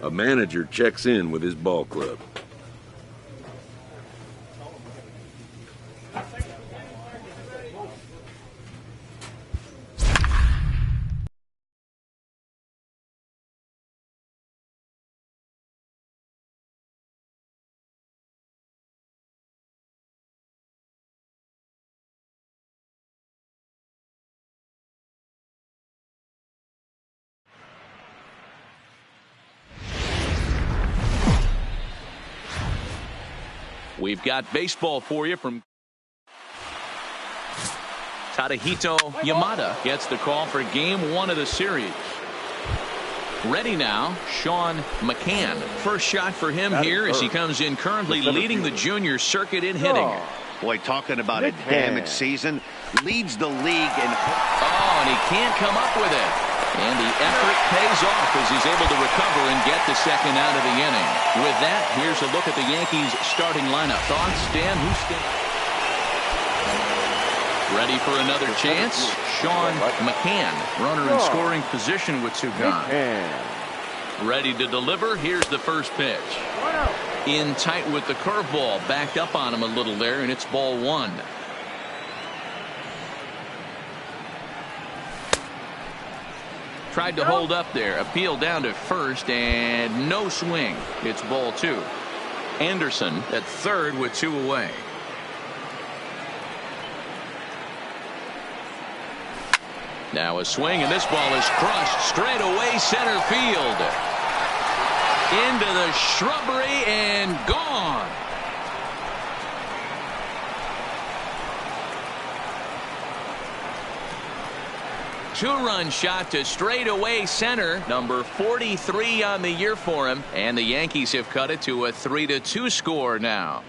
A manager checks in with his ball club. We've got baseball for you from Tadahito Yamada gets the call for game 1 of the series. Ready now, Sean McCann. First shot for him here as he comes in currently leading the junior circuit in hitting. Boy, talking about a damaged season. Leads the league in... Oh, and he can't come up with it. And the effort pays off as he's able to recover and get the second out of the inning. With that, here's a look at the Yankees starting lineup. Thoughts, Dan? Who's ready for another chance? Sean McCann, runner in scoring position with 2 gone. Ready to deliver. Here's the first pitch. In tight with the curveball. Backed up on him a little there, and it's ball 1. Tried to hold up there. Appeal down to first, and no swing. It's ball 2. Anderson at third with 2 away. Now a swing, and this ball is crushed straight away center field. Into the shrubbery and gone. Two-run shot to straightaway center. Number 43 on the year for him. And the Yankees have cut it to a 3-2 score now.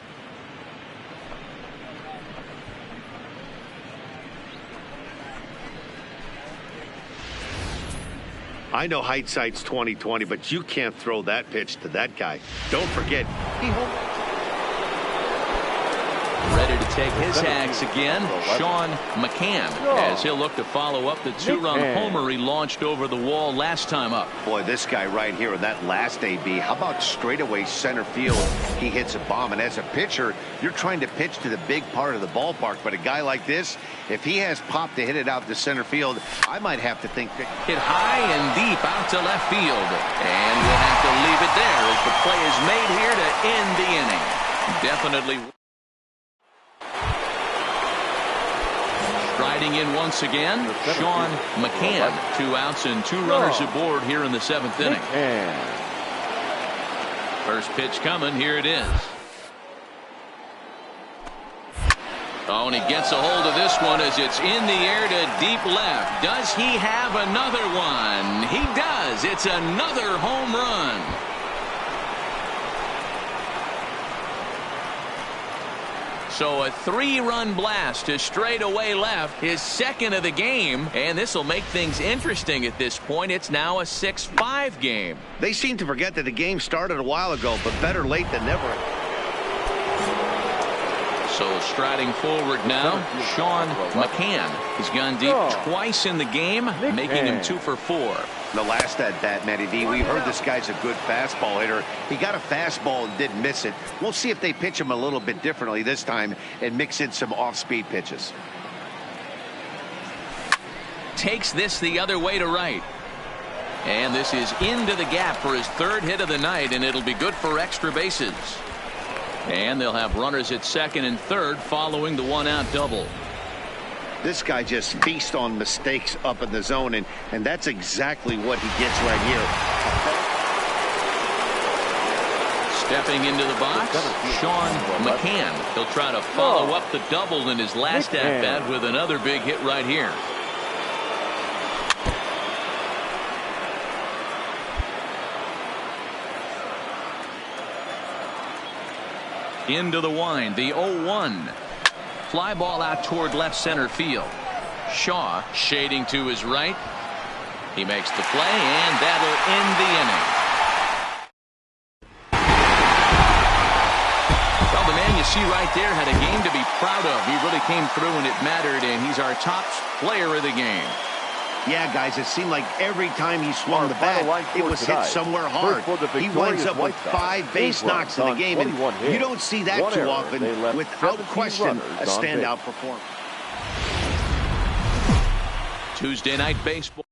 I know hindsight's 20/20, but you can't throw that pitch to that guy. Don't forget, ready to take his hacks again, Sean McCann, as he'll look to follow up the 2-run homer he launched over the wall last time up. Boy, this guy right here in that last AB, how about straightaway center field? He hits a bomb, and as a pitcher, you're trying to pitch to the big part of the ballpark, but a guy like this, if he has pop to hit it out to center field, I might have to think that hit high and deep out to left field, and we'll have to leave it there as the play is made here to end the inning. Definitely. Striding in once again, Sean McCann. 2 outs and 2 runners aboard here in the 7th inning. First pitch coming. Here it is. Oh, and he gets a hold of this one as it's in the air to deep left. Does he have another one? He does. It's another home run. So a 3-run blast to straightaway left, his second of the game, and this will make things interesting at this point. It's now a 6-5 game. They seem to forget that the game started a while ago, but better late than never. So striding forward now, Sean McCann. He's gone deep twice in the game, making him 2 for 4. The last at bat, Matty D, we've heard this guy's a good fastball hitter. He got a fastball and didn't miss it. We'll see if they pitch him a little bit differently this time and mix in some off-speed pitches. Takes this the other way to right. And this is into the gap for his 3rd hit of the night, and it'll be good for extra bases. And they'll have runners at 2nd and 3rd following the 1-out double. This guy just feasts on mistakes up in the zone, and that's exactly what he gets right here. Stepping into the box, Sean McCann. He'll try to follow up the double in his last at-bat with another big hit right here. Into the wind, the 0-1. Fly ball out toward left center field. Shaw shading to his right. He makes the play, and that'll end the inning. Well, the man you see right there had a game to be proud of. He really came through and it mattered, and he's our top player of the game. Yeah, guys, it seemed like every time he swung the bat, it was hit somewhere hard. He winds up with 5 base knocks in the game, and you don't see that too often. Without question, a standout performance. Tuesday Night Baseball.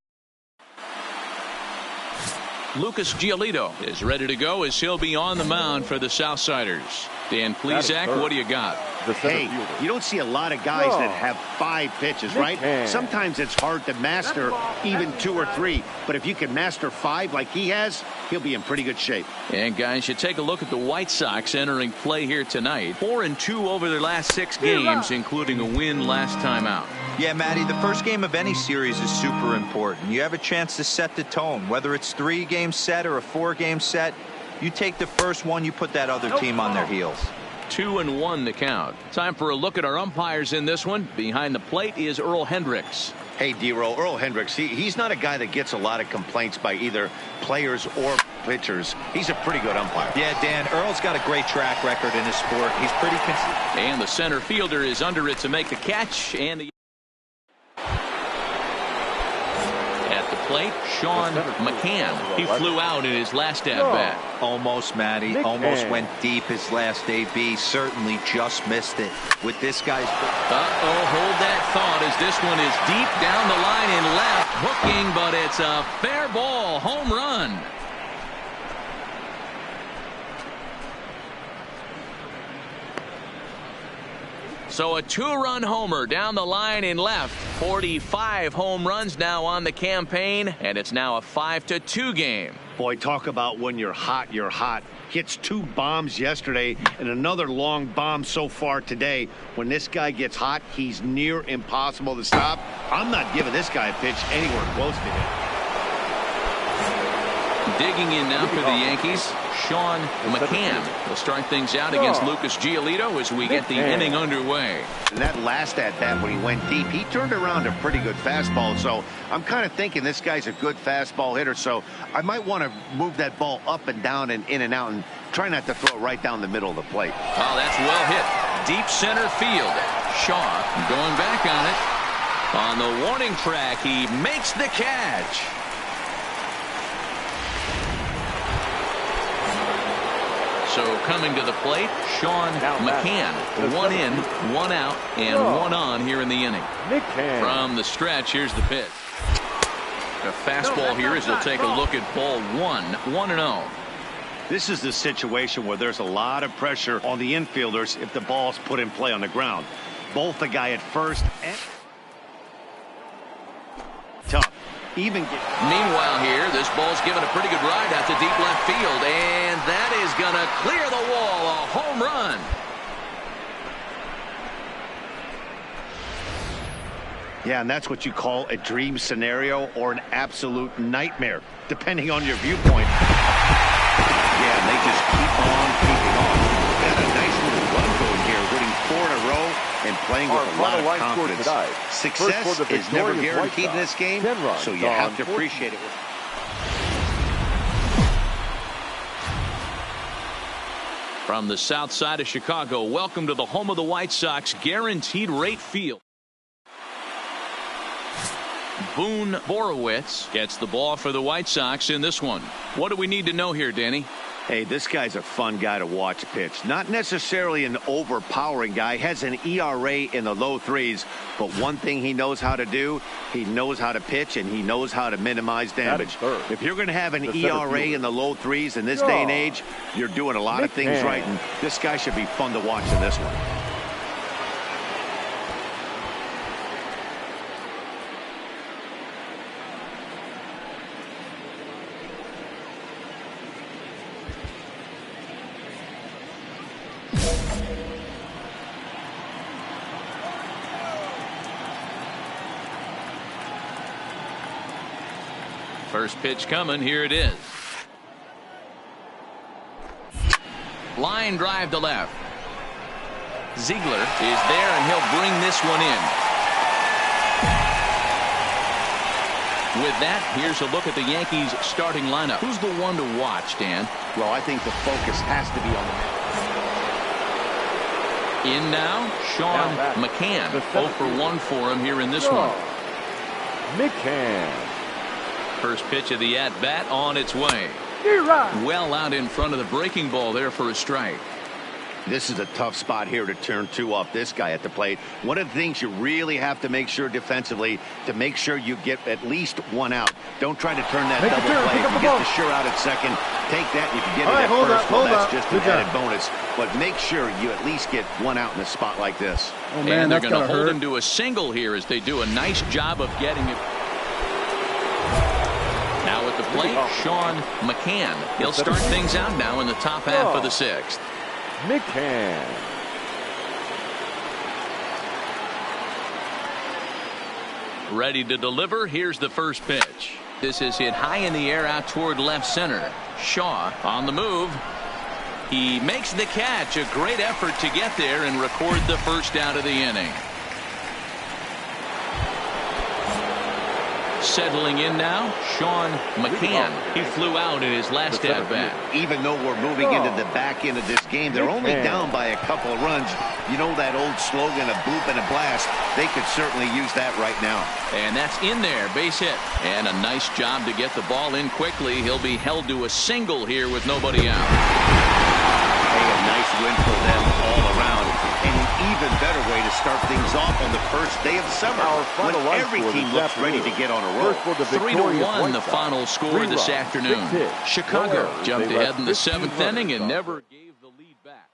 Lucas Giolito is ready to go as he'll be on the mound for the Southsiders. Dan Plesac, what do you got? Hey, you don't see a lot of guys that have 5 pitches, right? Sometimes it's hard to master even 2 or 3. But if you can master 5 like he has, he'll be in pretty good shape. And guys, you take a look at the White Sox entering play here tonight. 4-2 over their last 6 games, including a win last time out. Yeah, Matty, the first game of any series is super important. You have a chance to set the tone, whether it's 3-game set or a 4-game set. You take the first one, you put that other team on their heels. 2-1 the count. Time for a look at our umpires in this one. Behind the plate is Earl Hendricks. Hey, D-Roll, Earl Hendricks, he's not a guy that gets a lot of complaints by either players or pitchers. He's a pretty good umpire. Yeah, Dan, Earl's got a great track record in his sport. He's pretty consistent. And the center fielder is under it to make the catch. And the plate, Sean McCann. He flew out in his last at-bat. Almost, Matty. Almost went deep his last AB. Certainly just missed it. With this guy's... Hold that thought as this one is deep down the line in left. Hooking, but it's a fair ball. Home run. So a 2-run homer down the line in left. 45 home runs now on the campaign, and it's now a 5-2 game. Boy, talk about when you're hot, you're hot. Hits 2 bombs yesterday and another long bomb so far today. When this guy gets hot, he's near impossible to stop. I'm not giving this guy a pitch anywhere close to him. Digging in now for the Yankees, Sean McCann will start things out against Lucas Giolito as we get the inning underway. And that last at-bat when he went deep, he turned around a pretty good fastball. So I'm kind of thinking this guy's a good fastball hitter. So I might want to move that ball up and down and in and out and try not to throw it right down the middle of the plate. Oh, that's well hit. Deep center field. Shaw going back on it. On the warning track, he makes the catch. So coming to the plate, Sean McCann. 1 in, 1 out, and 1 on here in the inning. From the stretch, here's the pitch. A fastball here as he'll take a look at ball 1, 1-0. This is the situation where there's a lot of pressure on the infielders if the ball's put in play on the ground. Both the guy at first and tough. Meanwhile here, this ball's given a pretty good ride out to deep left field, and that is going to clear the wall. A home run. Yeah, and that's what you call a dream scenario or an absolute nightmare, depending on your viewpoint. Yeah, and they just keep on keeping on. Got a nice little run going here, winning 4 in a row and playing with a lot of confidence. Success is never guaranteed in this game, so you have to appreciate it. From the south side of Chicago, welcome to the home of the White Sox, Guaranteed Rate Field. Boone Borowitz gets the ball for the White Sox in this one. What do we need to know here, Danny? Hey, this guy's a fun guy to watch pitch. Not necessarily an overpowering guy. Has an ERA in the low 3s. But one thing he knows how to do, he knows how to pitch, and he knows how to minimize damage. If you're going to have an ERA in the low 3s in this day and age, you're doing a lot of things right. And this guy should be fun to watch in this one. First pitch coming. Here it is. Line drive to left. Ziegler is there, and he'll bring this one in. With that, here's a look at the Yankees starting lineup. Who's the one to watch, Dan? Well, I think the focus has to be on the in now, Sean McCann. 0 for 1 for him here in this one. McCann. First pitch of the at-bat on its way. Well out in front of the breaking ball there for a strike. This is a tough spot here to turn two off this guy at the plate. One of the things you really have to make sure defensively to make sure you get at least one out. Don't try to turn that double play. If you get the sure out at second, take that. And if you get it at first, well, that's just an added bonus. But make sure you at least get one out in a spot like this. Oh, man, and they're going to hold him to a single here as they do a nice job of getting it. Now at the plate, Sean McCann. He'll start things out now in the top half of the sixth. McCann. Ready to deliver. Here's the first pitch. This is hit high in the air out toward left center. Shaw on the move. He makes the catch. A great effort to get there and record the first out of the inning. Settling in now, Sean McCann. He flew out in his last at-bat. Even though we're moving into the back end of this game, they're only down by a couple of runs. You know that old slogan, a bloop and a blast. They could certainly use that right now. And that's in there, base hit. And a nice job to get the ball in quickly. He'll be held to a single here with nobody out. Hey, a nice win for them all around. And an even better way to start things off on the first day of summer when every team looks ready to get on a roll. 3-1 the final score this afternoon. Chicago jumped ahead in the seventh inning and never gave the lead back.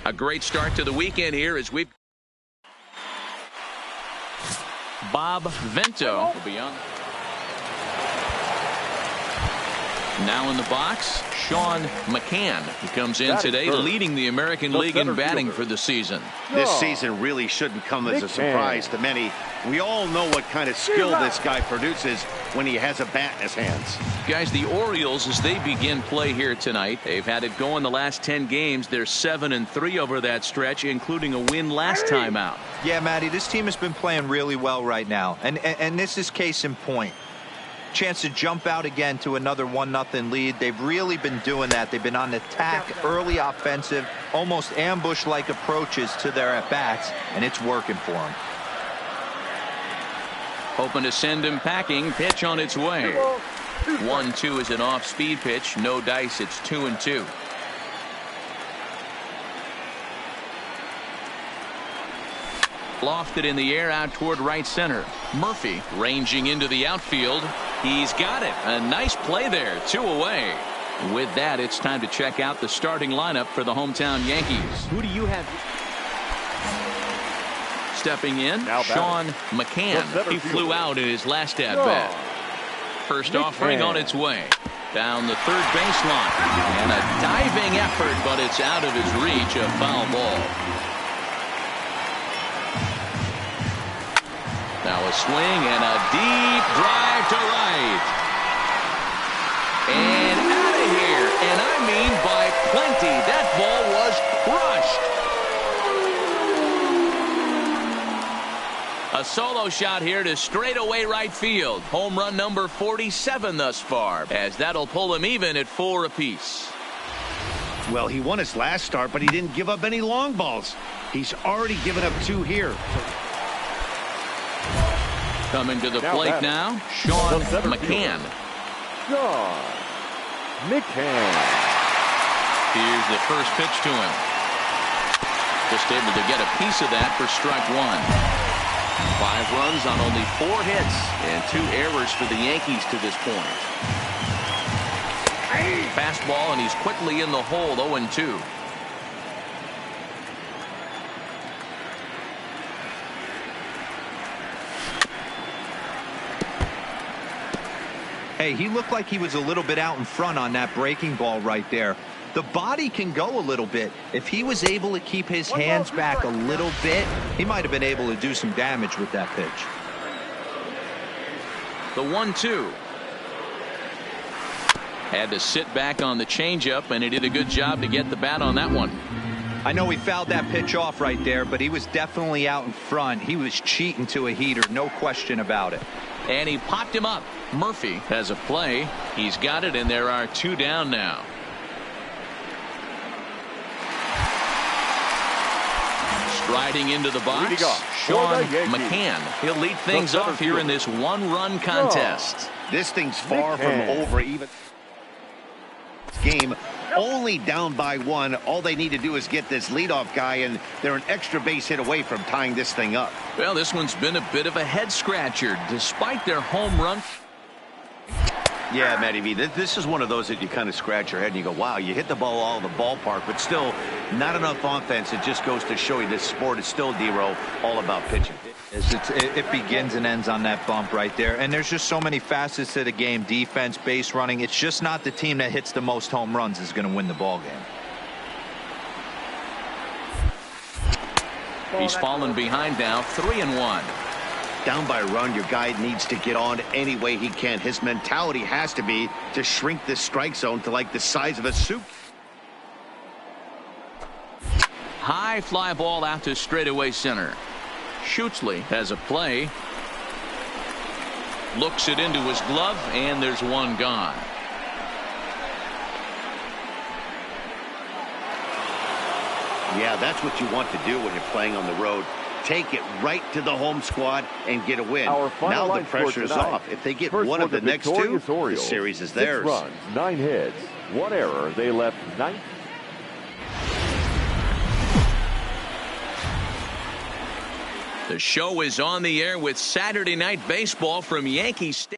A great start to the weekend here as we've Bob Vento will be on. Now in the box, Sean McCann. He comes in today leading the American League in batting for the season. This season really shouldn't come as a surprise to many. We all know what kind of skill this guy produces when he has a bat in his hands. Guys, the Orioles, as they begin play here tonight, they've had it going the last 10 games. They're 7-3 over that stretch, including a win last time out. Yeah, Matty, this team has been playing really well right now, and this is case in point. Chance to jump out again to another 1-0 lead. They've really been doing that. They've been on the attack, early offensive, almost ambush-like approaches to their at-bats, and it's working for them. Hoping to send him packing. Pitch on its way. 1-2 is an off-speed pitch. No dice. It's 2-2. Lofted in the air out toward right center. Murphy ranging into the outfield. He's got it. A nice play there. 2 away. With that, it's time to check out the starting lineup for the hometown Yankees. Who do you have? Stepping in, Sean McCann. He flew out in his last at-bat. First offering on its way. Down the third baseline. And a diving effort, but it's out of his reach. A foul ball. Now a swing and a deep drive to right. And out of here. And I mean by plenty. That ball was crushed. A solo shot here to straightaway right field. Home run number 47 thus far, as that'll pull him even at 4 apiece. Well, he won his last start, but he didn't give up any long balls. He's already given up 2 here. Coming to the plate now, Sean McCann. Sean McCann. Here's the first pitch to him. Just able to get a piece of that for strike one. 5 runs on only 4 hits and 2 errors for the Yankees to this point. Fastball, and he's quickly in the hole, 0-2. Hey, he looked like he was a little bit out in front on that breaking ball right there. The body can go a little bit. If he was able to keep his hands back a little bit, he might have been able to do some damage with that pitch. The 1-2. Had to sit back on the changeup, and he did a good job to get the bat on that one. I know he fouled that pitch off right there, but he was definitely out in front. He was cheating to a heater, no question about it. And he popped him up. Murphy has a play. He's got it, and there are 2 down now. Striding into the box, Sean McCann. He'll lead things off here in this 1-run contest. This thing's far from over even. Game only down by 1. All they need to do is get this leadoff guy, and they're an extra base hit away from tying this thing up. Well, this one's been a bit of a head scratcher despite their home run. Yeah, Matty V, this is one of those that you kind of scratch your head and you go, wow, you hit the ball all in the ballpark, but still not enough offense. It just goes to show you this sport is still, D-Row, all about pitching. It begins and ends on that bump right there. And there's just so many facets to the game. Defense, base running. It's just not the team that hits the most home runs is going to win the ball game. He's fallen behind now, 3-1. Down by a run, your guy needs to get on any way he can. His mentality has to be to shrink this strike zone to like the size of a soup. High fly ball out to straightaway center. Schutzle has a play. Looks it into his glove, and there's 1 gone. Yeah, that's what you want to do when you're playing on the road. Take it right to the home squad and get a win. Now the pressure's off. If they get one of the next 2, the series is theirs. 6 runs, 9 hits, 1 error. They left 9. The show is on the air with Saturday Night Baseball from Yankee Stadium.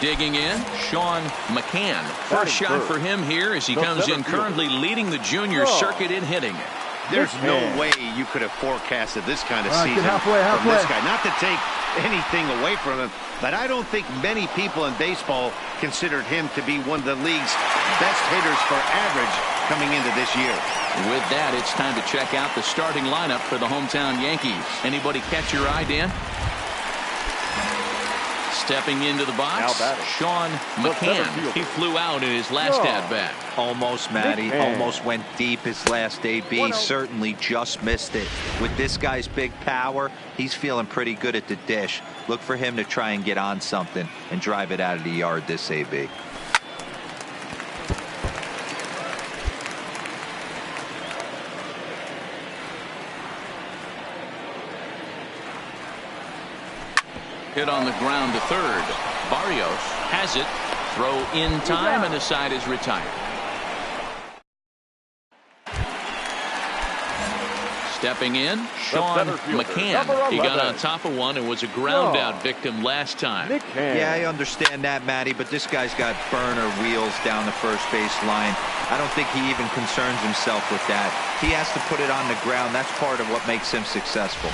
Digging in, Sean McCann. First shot for him here as he comes in currently leading the junior circuit in hitting. There's no way you could have forecasted this kind of season from this guy. Not to take anything away from him, but I don't think many people in baseball considered him to be one of the league's best hitters for average coming into this year. With that, it's time to check out the starting lineup for the hometown Yankees. Anybody catch your eye, Dan? Stepping into the box, Sean McCann. He flew out in his last at-bat. Almost, Matty. Almost went deep his last AB. Certainly just missed it. With this guy's big power, he's feeling pretty good at the dish. Look for him to try and get on something and drive it out of the yard this AB. Hit on the ground to third. Barrios has it. Throw in time, and the side is retired. Stepping in, Sean McCann. He got on top of one and was a ground out victim last time. Yeah, I understand that, Matty, but this guy's got burner wheels down the first base line. I don't think he even concerns himself with that. He has to put it on the ground. That's part of what makes him successful.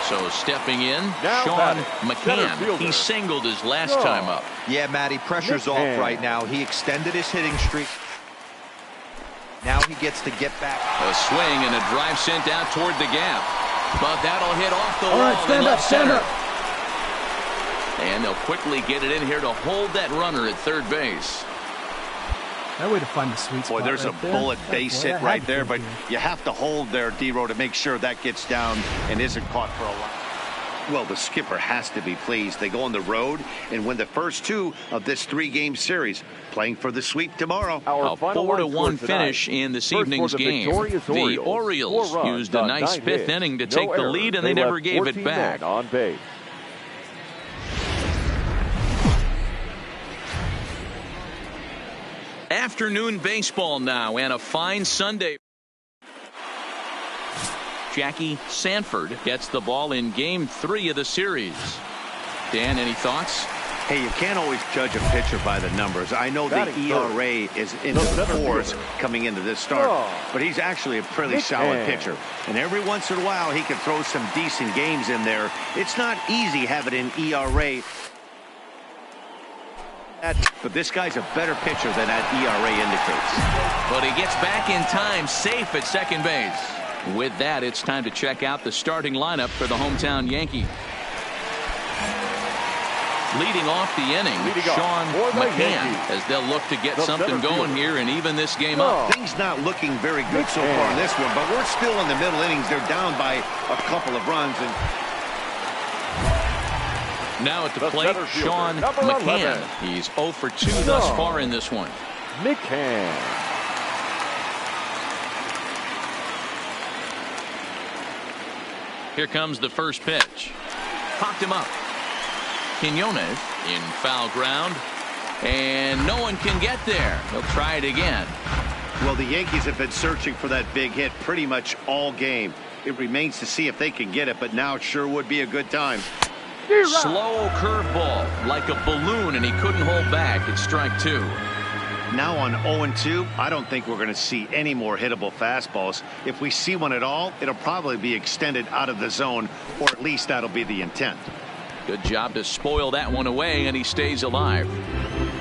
So stepping in, Sean McCann. He singled his last time up. Yeah, Matty, pressure's off right now. He extended his hitting streak. Now he gets to get back. A swing and a drive sent out toward the gap. But that'll hit off the wall in left center. And they'll quickly get it in here to hold that runner at third base. That way to find the sweet spot. Boy, there's a bullet base hit right there, but you have to hold there, D-Row, to make sure that gets down and isn't caught for a while. Well, the skipper has to be pleased. They go on the road and win the first 2 of this 3-game series, playing for the sweep tomorrow. A 4-1 finish in this evening's game. The Orioles used a nice 5th inning to take the lead, and they never gave it back. On base. Afternoon baseball now, and a fine Sunday. Jackie Sanford gets the ball in game 3 of the series. Dan, any thoughts? Hey, you can't always judge a pitcher by the numbers. I know the ERA is into the 4s coming into this start, but he's actually a pretty solid pitcher. And every once in a while, he can throw some decent games in there. It's not easy having an ERA. But this guy's a better pitcher than that ERA indicates. But he gets back in time, safe at second base. With that, it's time to check out the starting lineup for the hometown Yankee. Leading off the inning, Sean McCann, as they'll look to get something going here and even this game up. Things not looking very good so far in this one, but we're still in the middle innings. They're down by a couple of runs. And now at the plate, Sean McCann. He's 0 for 2 thus far in this one. McCann. Here comes the first pitch. Popped him up. Quinones in foul ground. And no one can get there. They'll try it again. Well, the Yankees have been searching for that big hit pretty much all game. It remains to see if they can get it, but now it sure would be a good time. Slow curveball, like a balloon, and he couldn't hold back. It's strike 2. Now on 0-2, I don't think we're going to see any more hittable fastballs. If we see one at all, it'll probably be extended out of the zone, or at least that'll be the intent. Good job to spoil that one away, and he stays alive.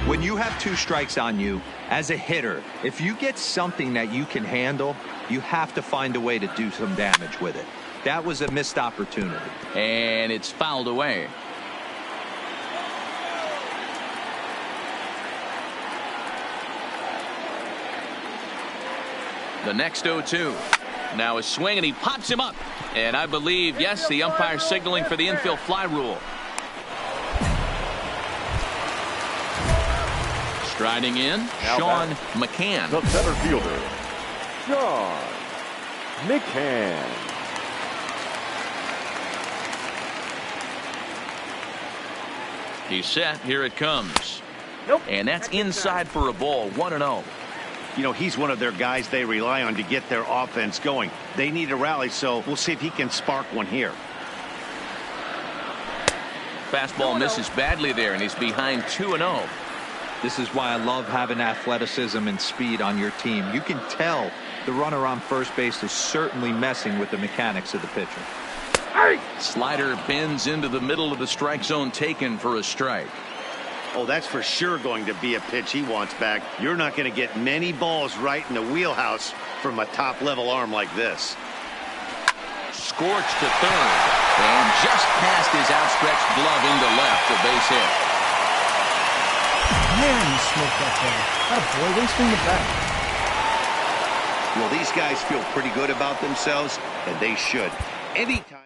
When you have 2 strikes on you, as a hitter, if you get something that you can handle, you have to find a way to do some damage with it. That was a missed opportunity. And it's fouled away. The next 0-2. Now a swing, and he pops him up. And I believe, yes, the umpire signaling for the infield fly rule. Striding in, Sean McCann. The center fielder, Sean McCann. He's set. Here it comes. And that's inside for a ball. 1-0. You know, he's one of their guys they rely on to get their offense going. They need a rally, so we'll see if he can spark one here. Fastball misses badly there, and he's behind 2-0. This is why I love having athleticism and speed on your team. You can tell the runner on first base is certainly messing with the mechanics of the pitcher. Slider bends into the middle of the strike zone, taken for a strike. Oh, that's for sure going to be a pitch he wants back. You're not going to get many balls right in the wheelhouse from a top-level arm like this. Scorched to third, and just past his outstretched glove into left, a base hit. Man, you smoked that ball. Atta boy, wasting the bat. Well, these guys feel pretty good about themselves, and they should. Anytime.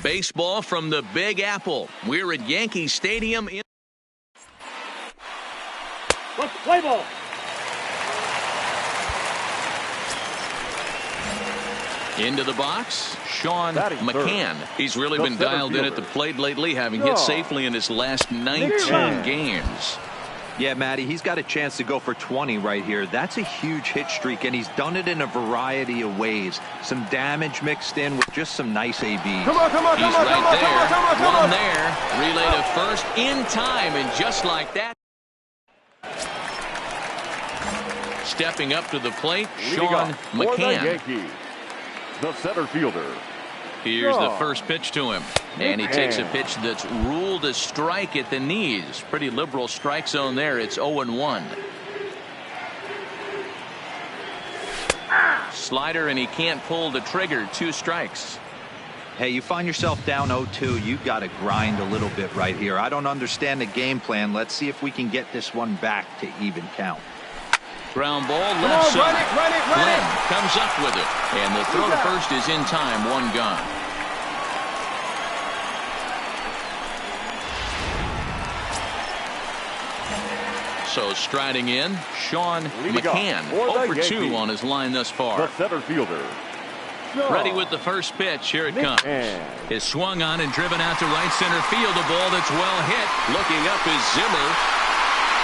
Baseball from the Big Apple. We're at Yankee Stadium in Play ball. into the box. Sean McCann. He's really been center dialed in fielder. at the plate lately, having hit safely in his last 19 games. Yeah, Matty, he's got a chance to go for 20 right here. That's a huge hit streak, and he's done it in a variety of ways. Some damage mixed in with just some nice ABs. He's right there. One there. Relay to first in time, and just like that. Stepping up to the plate, Sean McCann. The center fielder. Here's the first pitch to him. And he takes a pitch that's ruled a strike at the knees. Pretty liberal strike zone there. It's 0-1. Slider, and he can't pull the trigger. 2 strikes. Hey, you find yourself down 0-2. You got to grind a little bit right here. I don't understand the game plan. Let's see if we can get this one back to even count. Ground ball left side. Glenn comes up with it. And the throw to first is in time. 1 gone. So striding in, Sean McCann. 0-for-2 on his line thus far. The center fielder. Ready with the first pitch. Here it comes. Is swung on and driven out to right center field. A ball that's well hit. Looking up is Zimmer.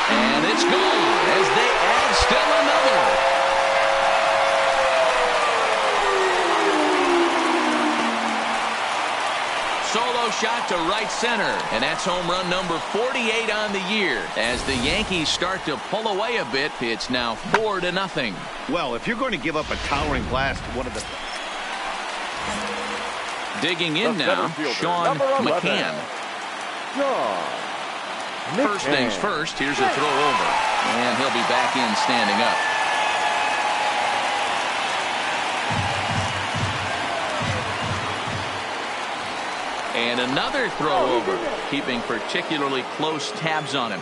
And it's gone as they add still another. Solo shot to right center, and that's home run number 48 on the year. As the Yankees start to pull away a bit, it's now 4-0. Well, if you're going to give up a towering blast, one of the... Digging in now, Sean McCann. First things first, here's a throw over, and he'll be back in standing up. And another throw over, keeping particularly close tabs on him.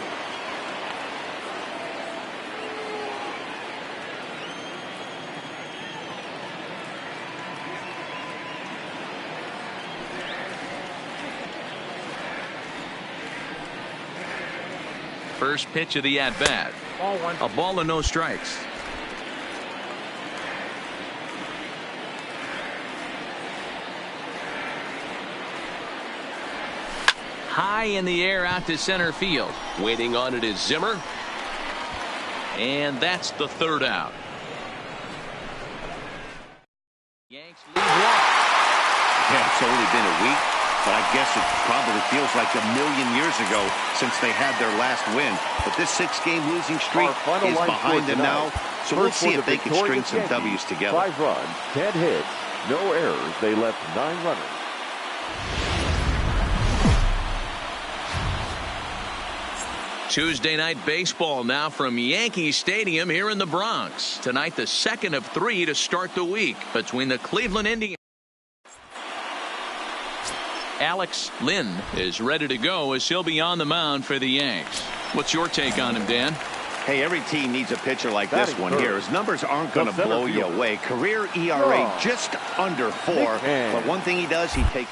First pitch of the at-bat. A ball and no strikes. High in the air out to center field. Waiting on it is Zimmer. And that's the 3rd out. Yanks lead 1. Yeah, it's only been a week, but I guess it probably feels like a million years ago since they had their last win. But this 6-game losing streak is behind them now, so we'll see if they can string some W's together. 5 runs, 10 hits, no errors. They left 9 runners. Tuesday night baseball now from Yankee Stadium here in the Bronx. Tonight, the 2nd of 3 to start the week between the Cleveland Indians. Alex Lynn is ready to go as he'll be on the mound for the Yanks. What's your take on him, Dan? Hey, every team needs a pitcher like this one here. His numbers aren't going to blow you away. Career ERA just under 4. But one thing he does, he takes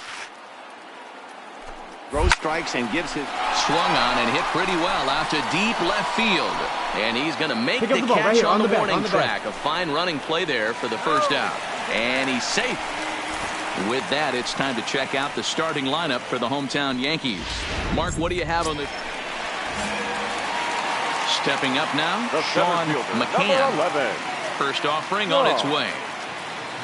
throws strikes and gives his swung on and hit pretty well out to deep left field. And he's going to make the catch right on the back, warning track. A fine running play there for the first out. And he's safe. With that, it's time to check out the starting lineup for the hometown Yankees. Mark, what do you have on the... Stepping up now, Sean McCann. First offering on its way.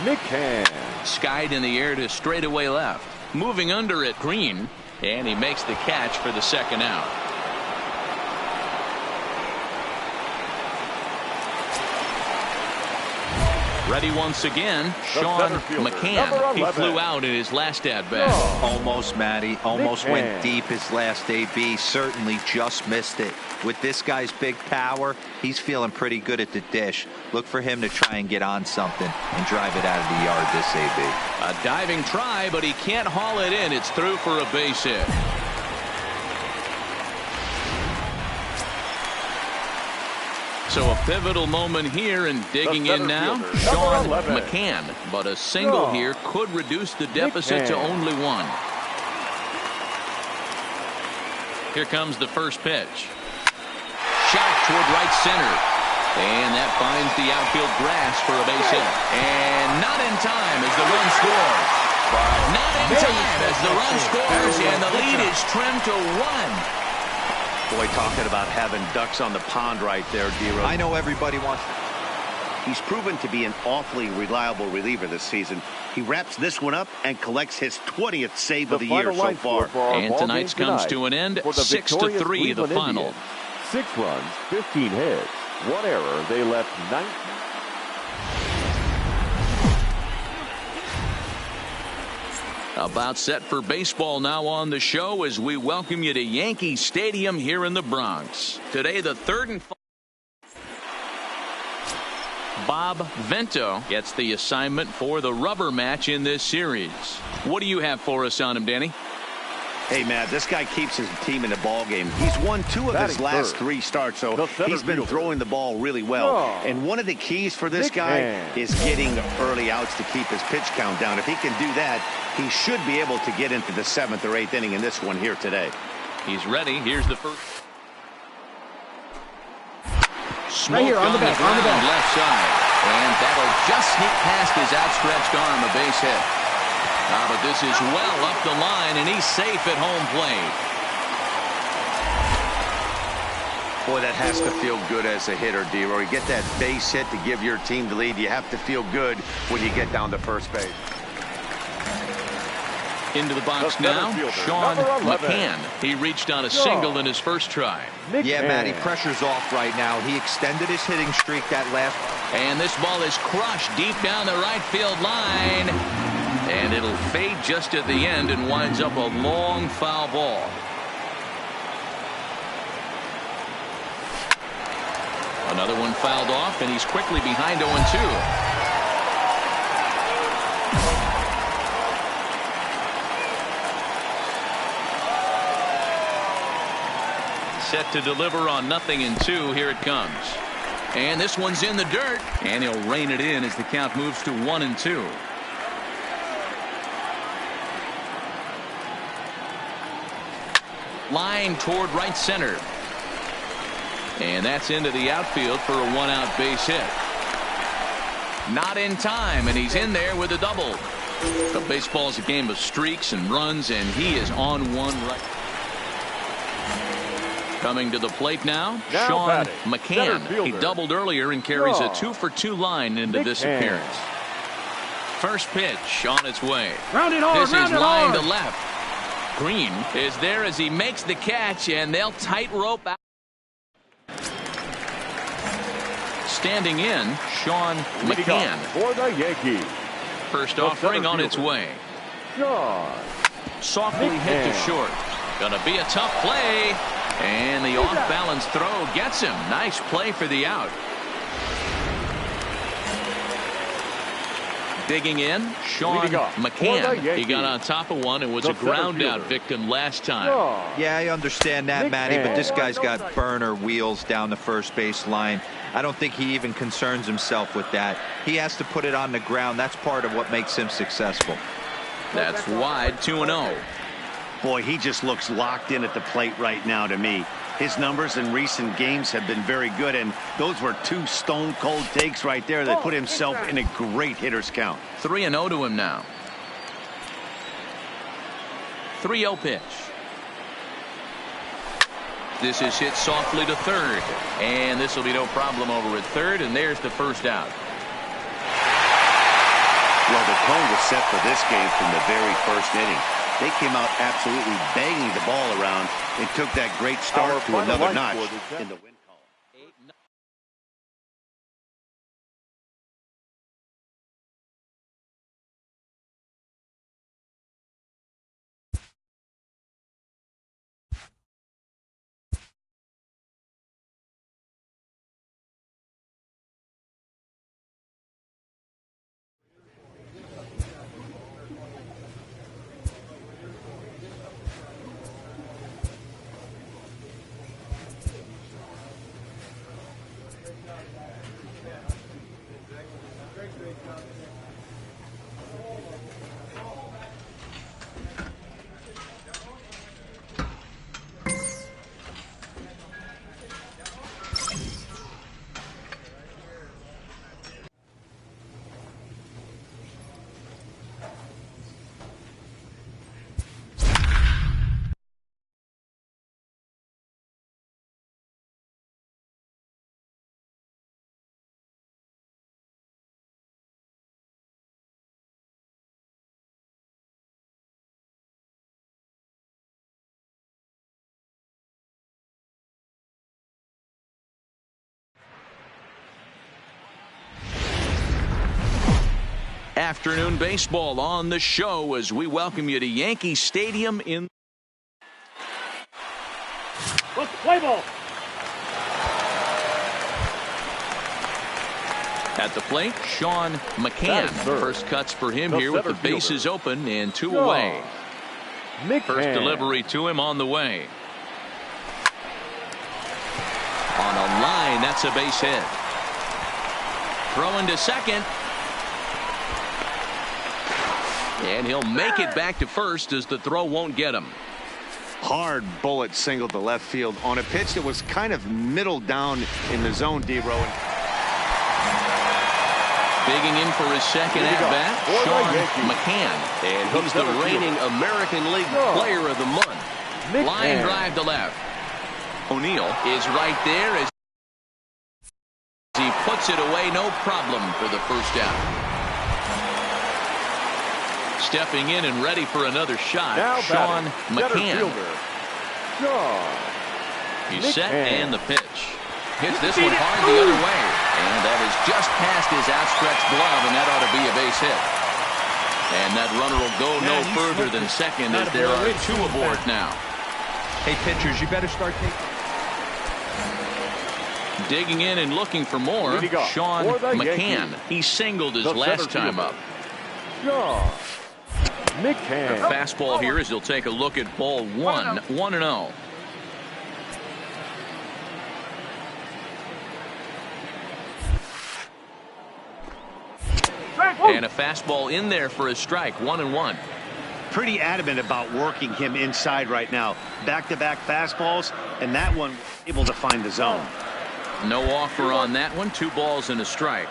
McCann. Skied in the air to straightaway left. Moving under it, Green. And he makes the catch for the 2nd out. Ready once again, Sean McCann. He flew out in his last at-bat. Almost, Matty. Almost went deep his last AB. Certainly just missed it. With this guy's big power, he's feeling pretty good at the dish. Look for him to try and get on something and drive it out of the yard this AB. A diving try, but he can't haul it in. It's through for a base hit. So So a pivotal moment here, and digging in now, Sean McCann. But a single here could reduce the deficit to only one. Here comes the first pitch. Shot toward right center. And that finds the outfield grass for a base hit. And not in time as the run scores. Not in time as the run scores, and the lead is trimmed to 1. Boy, talking about having ducks on the pond right there, D-Rose. I know everybody wants. He's proven to be an awfully reliable reliever this season. He wraps this one up and collects his 20th save of the year so far. And tonight's comes to an end, 6-3 the final. 6 runs, 15 hits, 1 error. They left 19. About set for baseball now on the show as we welcome you to Yankee Stadium here in the Bronx. Today, the third and final. Bob Vento gets the assignment for the rubber match in this series. What do you have for us on him, Danny? Hey, Matt, this guy keeps his team in the ball game. He's won 2 of his last 3 starts, so he's been throwing the ball really well. And one of the keys for this guy is getting early outs to keep his pitch count down. If he can do that, he should be able to get into the 7th or 8th inning in this one here today. He's ready. Here's the first. Right here, on the back, left side. And that'll just sneak past his outstretched arm, a base hit. But this is well up the line, and he's safe at home plate. Boy, that has to feel good as a hitter, D-Roy. You get that base hit to give your team the lead. You have to feel good when you get down to first base. Into the box now, Sean McCann. He reached on a single in his first try. Yeah, Matty, pressure's off right now. He extended his hitting streak that last. And this ball is crushed deep down the right field line. And it'll fade just at the end and winds up a long foul ball. Another one fouled off, and he's quickly behind 0-2. Set to deliver on 0-2. Here it comes. And this one's in the dirt. And he'll rein it in as the count moves to 1-2. Line toward right center. And that's into the outfield for a 1-out base hit. Not in time, and he's in there with a double. But baseball's a game of streaks and runs, and he is on one right. Coming to the plate now, Sean McCann. He doubled earlier and carries a 2-for-2 line into this appearance. First pitch on its way. This is line to left. Green is there as he makes the catch, and they'll tightrope out. Standing in, Sean McCann. For the Yankees. First offering on its way. Softly hit to short. Gonna be a tough play. And the off-balance throw gets him. Nice play for the out. Digging in, Sean McCann. He got on top of one and was a ground-out victim last time. Yeah, I understand that, Matty, but this guy's got burner wheels down the first base line. I don't think he even concerns himself with that. He has to put it on the ground. That's part of what makes him successful. That's wide, 2-0. Boy, he just looks locked in at the plate right now to me. His numbers in recent games have been very good, and those were 2 stone-cold takes right there that put himself in a great hitter's count. 3-0 to him now. 3-0 pitch. This is hit softly to third, and this will be no problem over at third, and there's the first out. Well, the tone was set for this game from the very first inning. They came out absolutely banging the ball around and took that great start to another notch in the win. Afternoon baseball on the show as we welcome you to Yankee Stadium in. Let's play ball. At the plate, Sean McCann. First cuts for him here with the bases open and 2 away. First delivery to him on the way. On a line, that's a base hit. Throwing to second. And he'll make it back to first as the throw won't get him. Hard bullet single to left field on a pitch that was kind of middle down in the zone, D-Row. Digging in for his second at-bat, Sean McCann. And he's the reigning American League Player of the Month. Line drive to left. O'Neill is right there as he puts it away, no problem for the first out. Stepping in and ready for another shot, Sean McCann. He's set and the pitch. Hits this one hard the other way. And that is just past his outstretched glove, and that ought to be a base hit. And that runner will go no further than second as there are 2 aboard now. Hey, pitchers, you better start taking. Digging in and looking for more, Sean McCann. He singled his last time up. McCann. Fastball here as he'll take a look at ball 1, 1-0. And a fastball in there for a strike, 1-1. Pretty adamant about working him inside right now. Back-to-back fastballs, and that one able to find the zone. No offer on that one. 2 balls and a strike.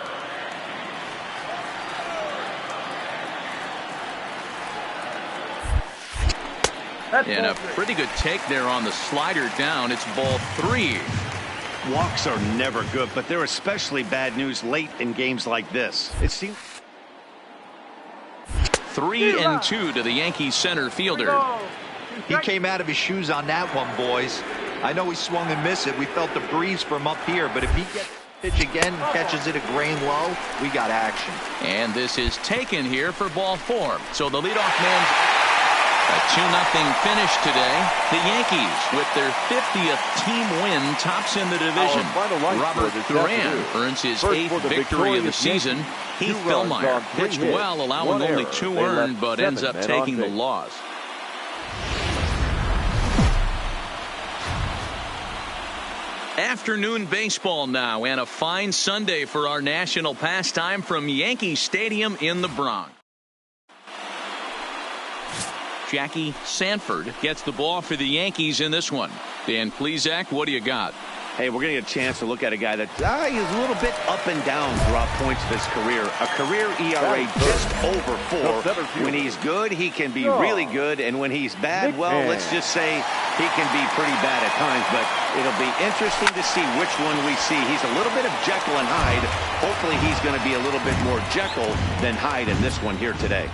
And a pretty good take there on the slider down. It's ball 3. Walks are never good, but they're especially bad news late in games like this. It seems 3-2 to the Yankees center fielder. He came out of his shoes on that one, boys. I know he swung and missed it. We felt the breeze from up here, but if he gets the pitch again and catches it a grain low, we got action. And this is taken here for ball 4. So the leadoff man's a 2-0 finish today. The Yankees, with their 50th team win, tops in the division. Robert Duran earns his 8th victory of the season. Heath Fillmyer pitched well, allowing only 2 earned, but ends up taking the loss. Afternoon baseball now, and a fine Sunday for our national pastime from Yankee Stadium in the Bronx. Jackie Sanford gets the ball for the Yankees in this one. Dan Plesac, what do you got? Hey, we're going to get a chance to look at a guy that is a little bit up and down throughout points of his career. A career ERA just over 4. When he's good, he can be really good. And when he's bad, well, let's just say he can be pretty bad at times. But it'll be interesting to see which one we see. He's a little bit of Jekyll and Hyde. Hopefully he's going to be a little bit more Jekyll than Hyde in this one here today.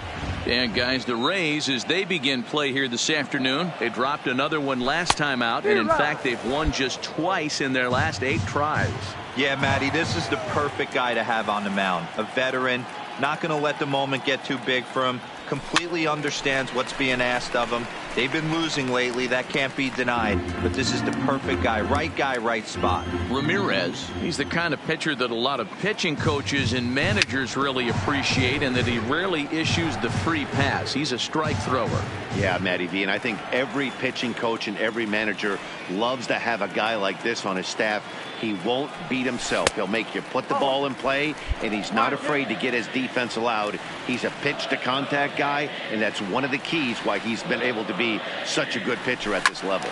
And guys, the Rays, as they begin play here this afternoon, they dropped another one last time out, and in fact they've won just twice in their last 8 tries. Yeah, Matty, this is the perfect guy to have on the mound. A veteran, not going to let the moment get too big for him, completely understands what's being asked of him. They've been losing lately, that can't be denied, but this is the perfect guy, right spot. Ramirez, he's the kind of pitcher that a lot of pitching coaches and managers really appreciate, and that he rarely issues the free pass. He's a strike thrower. Yeah, Matty V, and I think every pitching coach and every manager loves to have a guy like this on his staff. He won't beat himself. He'll make you put the ball in play, and he's not afraid to get his defense allowed. He's a pitch-to-contact guy, and that's one of the keys why he's been able to be such a good pitcher at this level.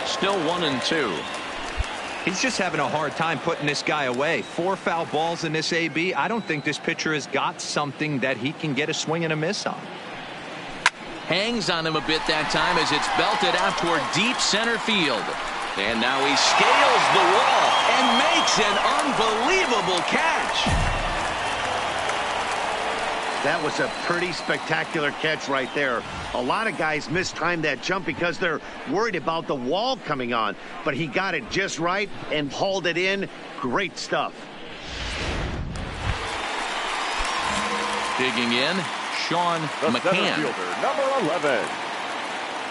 Still 1-2. He's just having a hard time putting this guy away. 4 foul balls in this AB. I don't think this pitcher has got something that he can get a swing and a miss on. Hangs on him a bit that time as it's belted out toward deep center field. And now he scales the wall and makes an unbelievable catch. That was a pretty spectacular catch right there. A lot of guys mistime that jump because they're worried about the wall coming on. But he got it just right and hauled it in. Great stuff. Digging in, Sean The center McCann. fielder, number 11.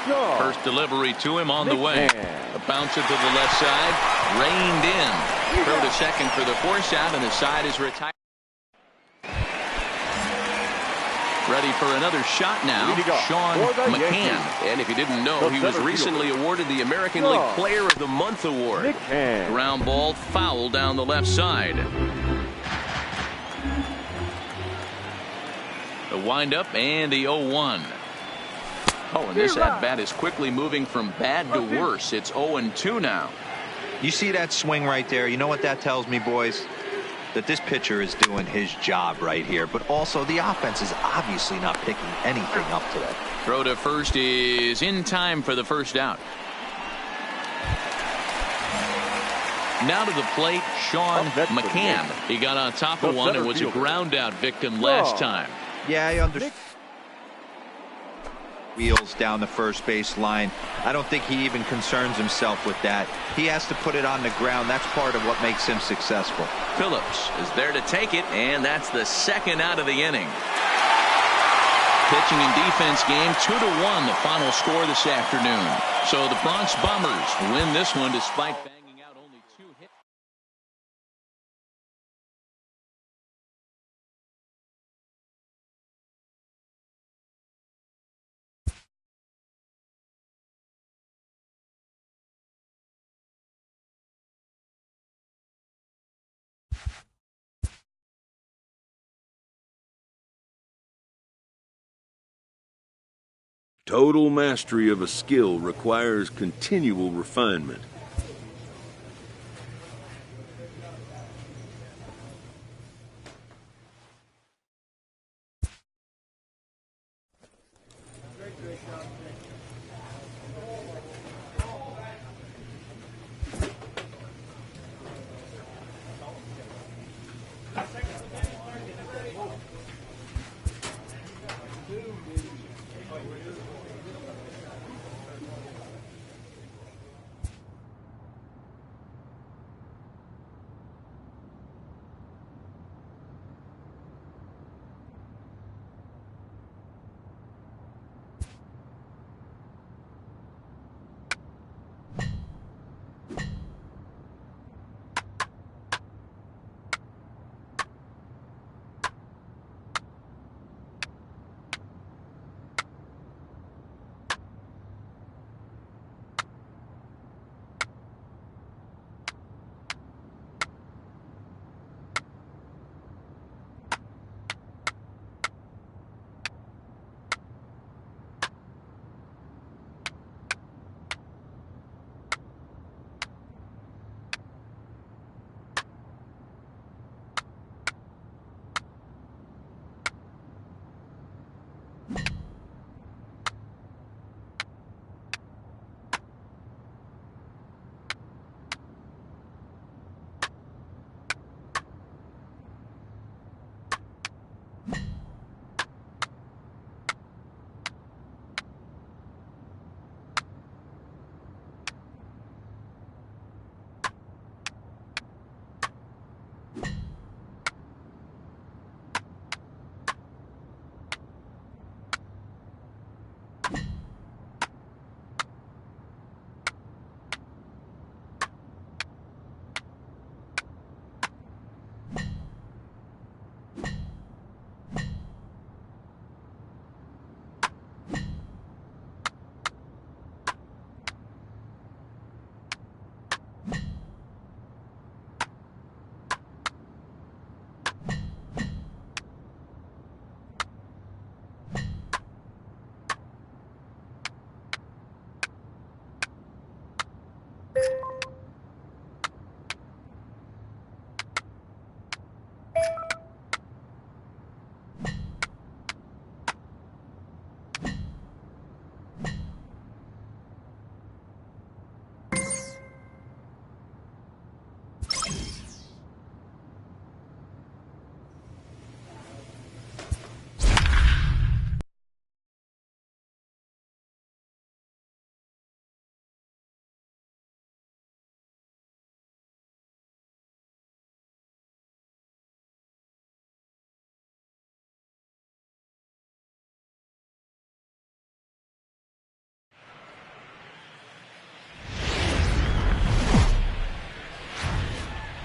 Sean First delivery to him on the way. McCann. A bouncer to the left side, reined in. Throw to second for the force out, and the side is retired. Ready for another shot now, Sean McCann. And if you didn't know, he was recently awarded the American League Player of the Month award. McCann. Ground ball foul down the left side. The windup and the 0-1. Oh, and this at-bat is quickly moving from bad to worse. It's 0-2 now. You see that swing right there? You know what that tells me, boys? That this pitcher is doing his job right here, but also the offense is obviously not picking anything up today. Throw to first is in time for the first out. Now to the plate, Sean McCann. He got on top of one and was a ground out victim last time. Yeah, I understand. Wheels down the first base line. I don't think he even concerns himself with that. He has to put it on the ground. That's part of what makes him successful. Phillips is there to take it, and that's the second out of the inning. Pitching and defense game 2-1, the final score this afternoon. So the Bronx Bombers win this one despite banging out only 2 hits. Total mastery of a skill requires continual refinement.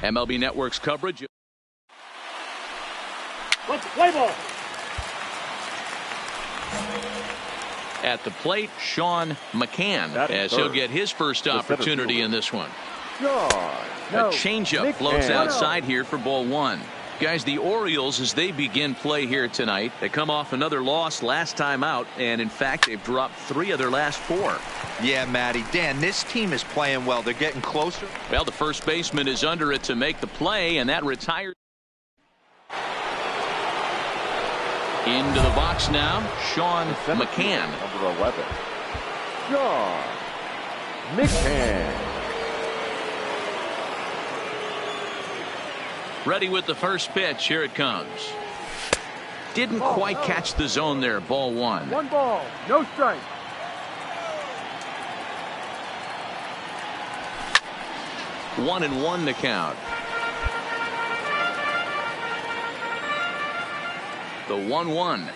MLB Network's coverage. Let's play ball. At the plate, Sean McCann, as he'll get his first opportunity in this one. A changeup floats outside here for ball one. Guys, the Orioles, as they begin play here tonight, they come off another loss last time out, and in fact, they've dropped 3 of their last 4. Yeah, Matty. Dan, this team is playing well. They're getting closer. Well, the first baseman is under it to make the play, and that retires. Into the box now, Sean McCann. Number 11. Sean McCann. Ready with the first pitch. Here it comes. Didn't quite catch the zone there. Ball 1. 1 ball, no strike. 1-1 the count. The 1-1.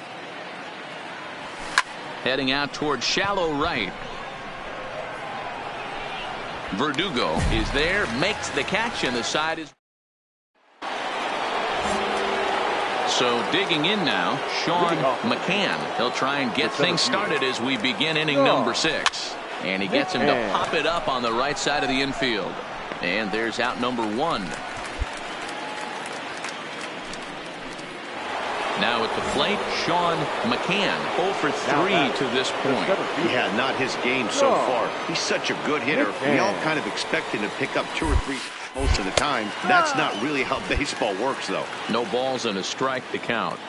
Heading out toward shallow right. Verdugo is there, makes the catch, and the side is. So digging in now, Sean McCann. He'll try and get things started as we begin inning number 6. And he gets him to pop it up on the right side of the infield. And there's out number 1. Now at the plate, Sean McCann, 0 for 3 to this point. Yeah, not his game so far. He's such a good hitter. We all kind of expect him to pick up 2 or 3 most of the time. That's not really how baseball works, though. No balls and a strike to count.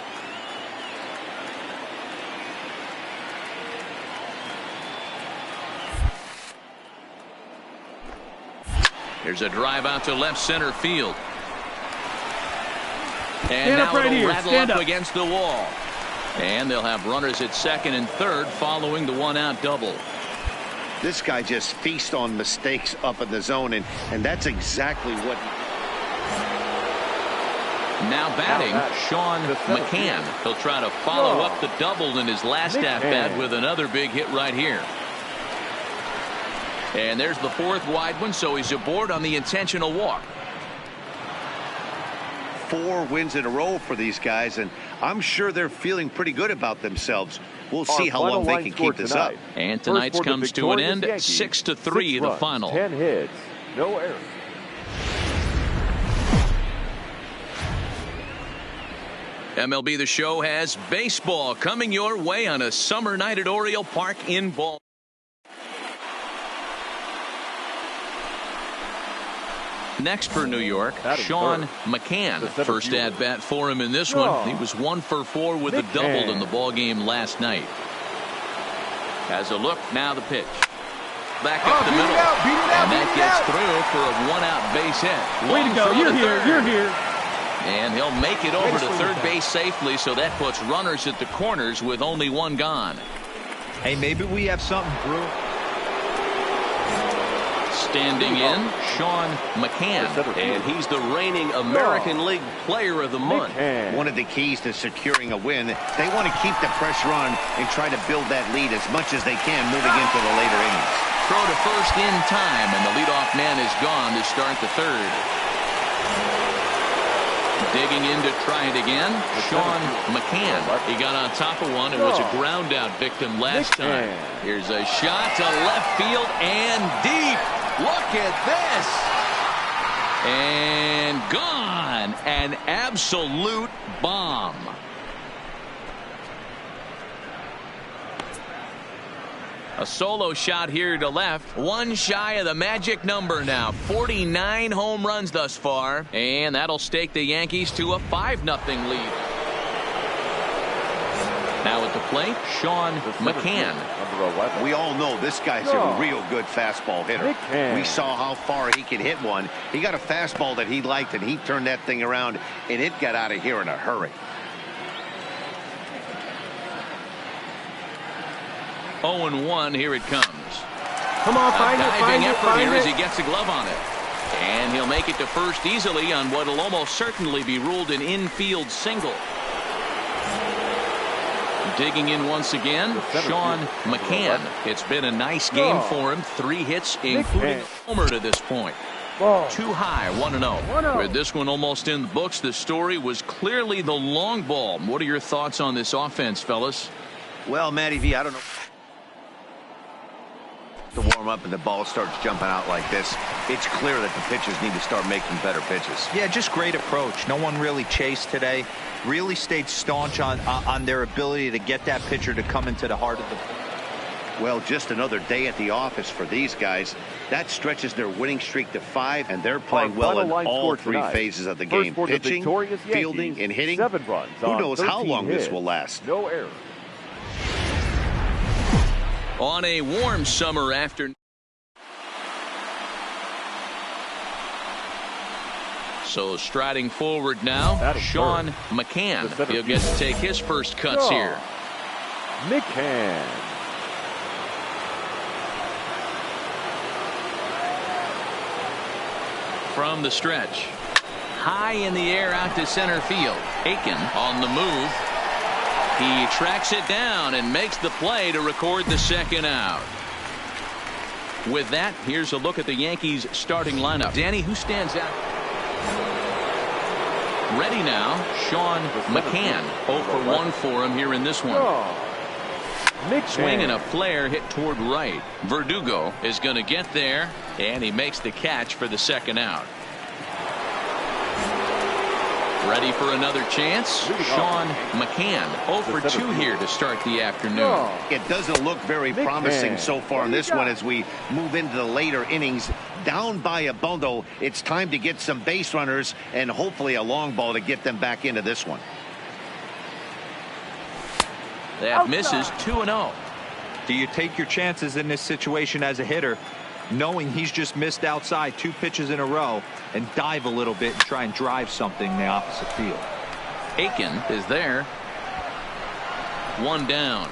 Here's a drive out to left center field. And now it'll rattle up against the wall. And they'll have runners at second and third following the 1-out double. This guy just feasts on mistakes up in the zone, and that's exactly what. Now batting, Sean McCann. He'll try to follow up the double in his last at-bat with another big hit right here. And there's the 4th wide one, so he's aboard on the intentional walk. 4 wins in a row for these guys, and I'm sure they're feeling pretty good about themselves. We'll see how long they can keep this up. And tonight's comes to an end, 6-3 the final. 10 hits, no errors. MLB The Show has baseball coming your way on a summer night at Oriole Park in Baltimore. Next for New York, Sean McCann. First at bat for him in this one. He was 1 for 4 with a double in the ball game last night. Has a look, now the pitch. Back up the middle. And that gets through for a 1-out base hit. Way to go, you're here, you're here. And he'll make it over to third base safely, so that puts runners at the corners with only 1 gone. Hey, maybe we have something brewing. Standing in, Sean McCann. And he's the reigning American League Player of the Month. One of the keys to securing a win, they want to keep the pressure on and try to build that lead as much as they can moving into the later innings. Throw to first in time, and the leadoff man is gone to start the 3rd. Digging in to try it again, Sean McCann. He got on top of one. It was a ground out victim last time. Here's a shot to left field and deep. Look at this. And gone. An absolute bomb. A solo shot here to left. 1 shy of the magic number now. 49 home runs thus far. And that'll stake the Yankees to a 5-0 lead. Now at the plate, Sean McCann. We all know this guy's a real good fastball hitter. We saw how far he could hit one. He got a fastball that he liked, and he turned that thing around, and it got out of here in a hurry. 0-1, here it comes. Come on, find it, diving effort here as he gets a glove on it. And he'll make it to first easily on what will almost certainly be ruled an infield single. Digging in once again, Sean McCann. It's been a nice game for him. 3 hits, including a homer to this point. Ball. Too high, 1-0. 1-0. With this one almost in the books, the story was clearly the long ball. What are your thoughts on this offense, fellas? Well, Matty V, I don't know. To warm up and the ball starts jumping out like this, it's clear that the pitchers need to start making better pitches. Yeah, just great approach. No one really chased today. Really stayed staunch on their ability to get that pitcher to come into the heart of the. Well, just another day at the office for these guys. That stretches their winning streak to 5, and they're playing well in all 3 phases of the game. Pitching, fielding, and hitting. 7 runs. Who knows how long this will last? No errors. On a warm summer afternoon. So striding forward now, Sean McCann. He'll get to take his first cuts here. McCann. From the stretch. High in the air out to center field. Aiken on the move. He tracks it down and makes the play to record the second out. With that, here's a look at the Yankees starting lineup. Danny, who stands out? Ready now, Sean McCann. 0 for 1 for him here in this one. Swing and a flare hit toward right. Verdugo is going to get there, and he makes the catch for the second out. Ready for another chance? Sean McCann. 0 for 2 here to start the afternoon. It doesn't look very promising so far in this one as we move into the later innings. Down by a bundle, it's time to get some base runners and hopefully a long ball to get them back into this one. That misses 2-0. Do you take your chances in this situation as a hitter, knowing he's just missed outside 2 pitches in a row, and dive a little bit and try and drive something in the opposite field? Aiken is there. 1 down.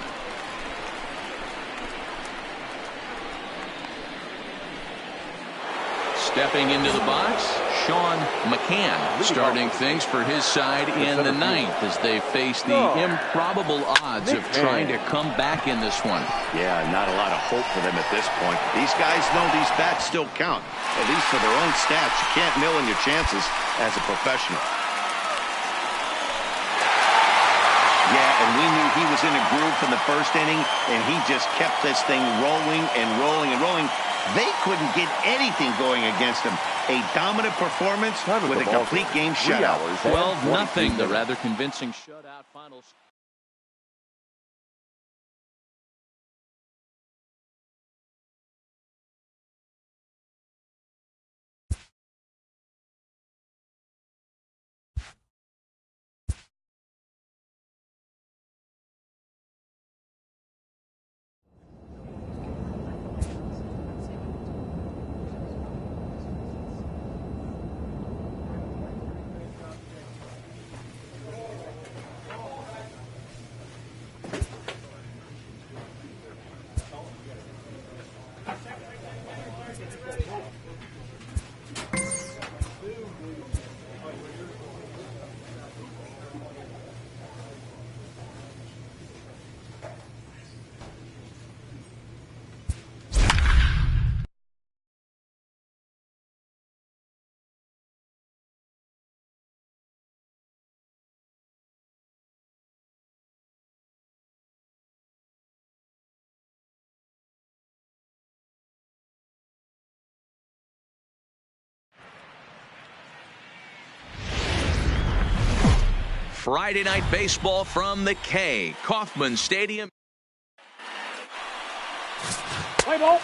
Stepping into the box, Sean McCann starting things for his side in the 9th as they face the improbable odds of trying to come back in this one. Yeah, not a lot of hope for them at this point. These guys know these bats still count, at least for their own stats. You can't mill in your chances as a professional. Yeah, and we knew he was in a groove from the first inning, and he just kept this thing rolling and rolling and rolling. They couldn't get anything going against him. A dominant performance with a complete game shutout. 12-0, the rather convincing shutout final. Friday night baseball from the K. Kauffman Stadium. Play ball.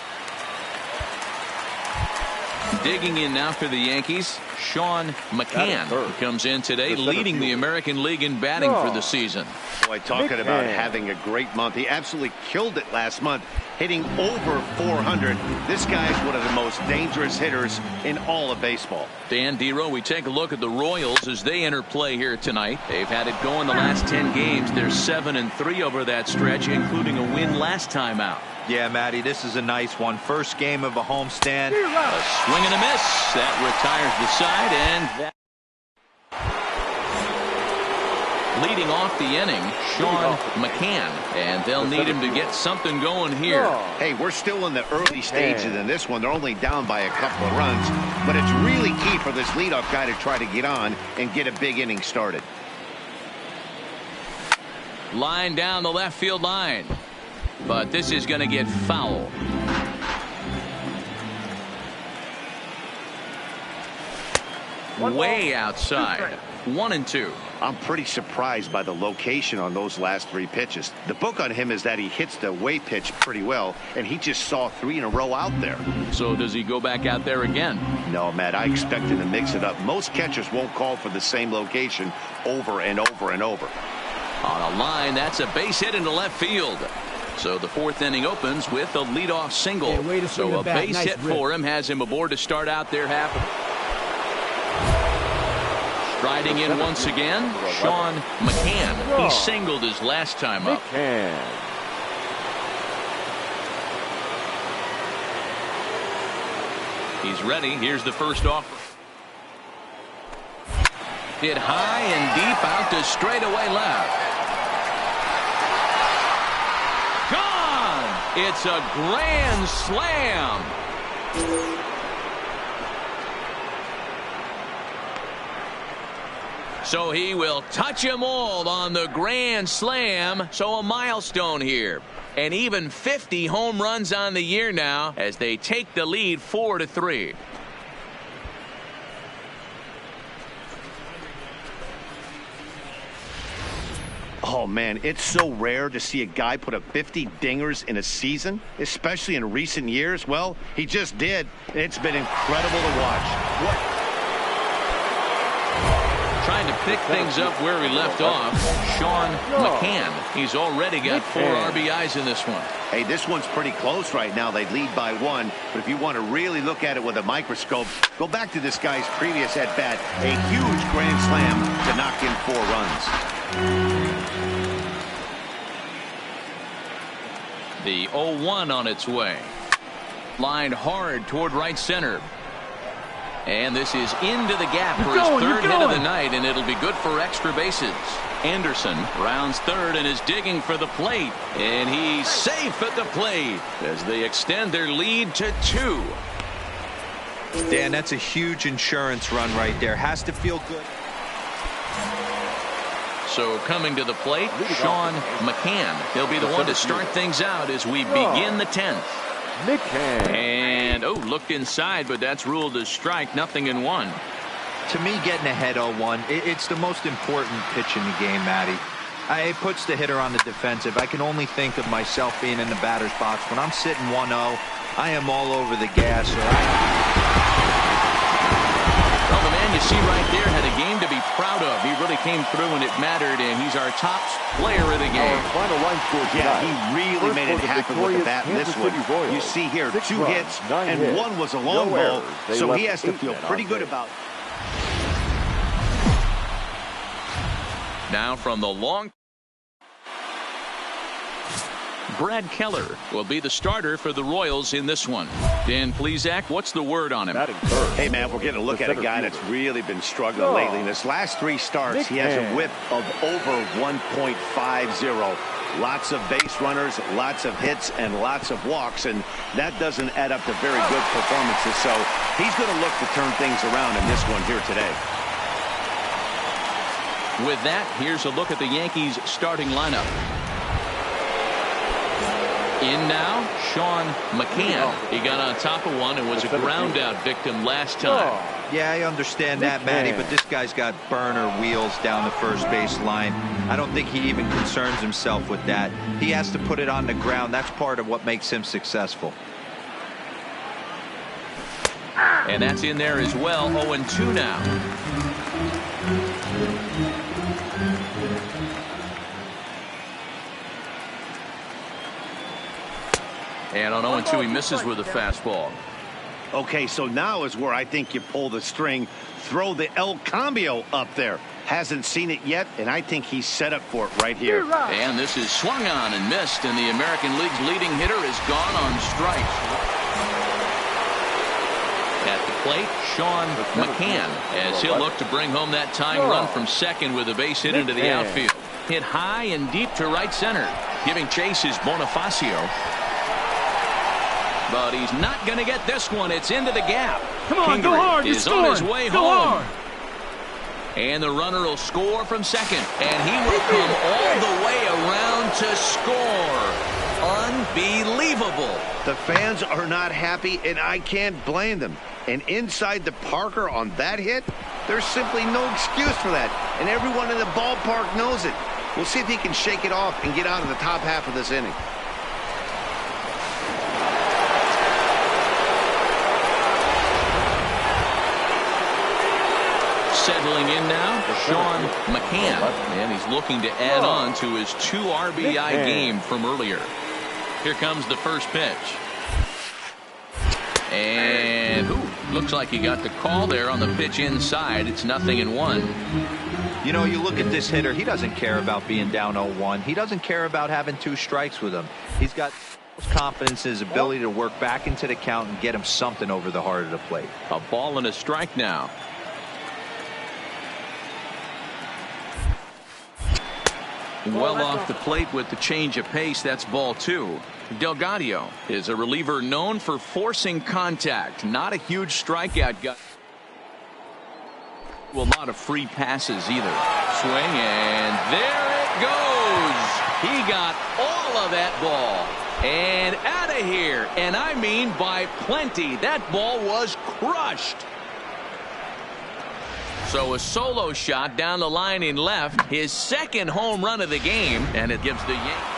Digging in now for the Yankees, Sean McCann, who comes in today leading the American League in batting for the season. Boy, talking about having a great month. He absolutely killed it last month, hitting over 400. This guy is one of the most dangerous hitters in all of baseball. Dan Dero, we take a look at the Royals as they enter play here tonight. They've had it going the last 10 games. They're 7-3 over that stretch, including a win last time out. Yeah, Matty, this is a nice one. First game of a homestand. A swing and a miss. That retires the side, and that. Leading off the inning, Sean McCann. And they'll need him to get something going here. Hey, we're still in the early stages in this one. They're only down by a couple of runs. But it's really key for this leadoff guy to try to get on and get a big inning started. Line down the left field line. But this is going to get foul. Way outside. 1-2. I'm pretty surprised by the location on those last 3 pitches. The book on him is that he hits the away pitch pretty well, and he just saw 3 in a row out there. So does he go back out there again? No, Matt, I expect him to mix it up. Most catchers won't call for the same location over and over and over. On a line, that's a base hit into left field. So the 4th inning opens with a leadoff single. So a base hit for him has him aboard to start out their half. Striding in once again, Sean McCann. He singled his last time up. He's ready. Here's the first offer. Hit high and deep out to straightaway left. Gone! It's a grand slam. So he will touch them all on the grand slam. So a milestone here. And even 50 home runs on the year now as they take the lead 4-3. Oh, man, it's so rare to see a guy put up 50 dingers in a season, especially in recent years. Well, he just did. It's been incredible to watch. Trying to pick things up where we left off, Sean McCann. He's already got 4 RBIs in this one. Hey, this one's pretty close right now. They lead by 1. But if you want to really look at it with a microscope, go back to this guy's previous at-bat. A huge grand slam to knock in 4 runs. The 0-1 on its way. Lined hard toward right center. And this is into the gap for his 3rd hit of the night, and it'll be good for extra bases. Anderson rounds 3rd and is digging for the plate. And he's safe at the plate as they extend their lead to 2. Dan, that's a huge insurance run right there. Has to feel good. So coming to the plate, Sean McCann. He'll be the one to start things out as we begin the 10th. And, looked inside, but that's ruled a strike. Nothing in 1. To me, getting ahead 0-1, it's the most important pitch in the game, Matty. It puts the hitter on the defensive. I can only think of myself being in the batter's box. When I'm sitting 1-0, I am all over the gas. Well, the man you see right there had a game to be proud of. He really came through when it mattered, and he's our top player of the game. Yeah, he really made it happen with the bat in this one. You see here, 2 hits, and 1 was a long ball, so he has to feel pretty good about it. Now from the long... Brad Keller will be the starter for the Royals in this one. Dan Plesac, what's the word on him? Hey, man, we're getting a look at a guy that's really been struggling lately. In his last 3 starts, he has a whip of over 1.50. Lots of base runners, lots of hits, and lots of walks, and that doesn't add up to very good performances. So he's going to look to turn things around in this one here today. With that, here's a look at the Yankees' starting lineup. In now, Sean McCann. He got on top of one and was a ground-out victim last time. Yeah, I understand that, Matty, but this guy's got burner wheels down the first base line. I don't think he even concerns himself with that. He has to put it on the ground. That's part of what makes him successful. And that's in there as well. 0-2 now. And on 0-2, he misses with a fastball. Okay, so now is where I think you pull the string. Throw the El Cambio up there. Hasn't seen it yet, and I think he's set up for it right here. And this is swung on and missed, and the American League's leading hitter is gone on strike. At the plate, Sean McCann, as he'll look to bring home that tying run from second with a base hit into the outfield. Hit high and deep to right center. Giving chase is Bonifacio. But he's not going to get this one. It's into the gap. Come on, go hard. Is You're on his way go home. hard. And the runner will score from second. And he will come all the way around to score. Unbelievable. The fans are not happy, and I can't blame them. And inside the Parker on that hit, there's simply no excuse for that. And everyone in the ballpark knows it. We'll see if he can shake it off and get out of the top half of this inning. Settling in now, Sean McCann, and he's looking to add on to his 2 RBI game from earlier. Here comes the first pitch. And looks like he got the call there on the pitch inside. It's 0-1. You know, you look at this hitter, he doesn't care about being down 0-1. He doesn't care about having 2 strikes with him. He's got confidence in his ability to work back into the count and get him something over the heart of the plate. A ball and a strike now. Well off the plate with the change of pace. That's ball 2. Delgado is a reliever known for forcing contact. Not a huge strikeout guy. Well, a lot of free passes either. Swing, and there it goes. He got all of that ball. And out of here. And I mean by plenty. That ball was crushed. So a solo shot down the line in left, his second home run of the game, and it gives the Yankees.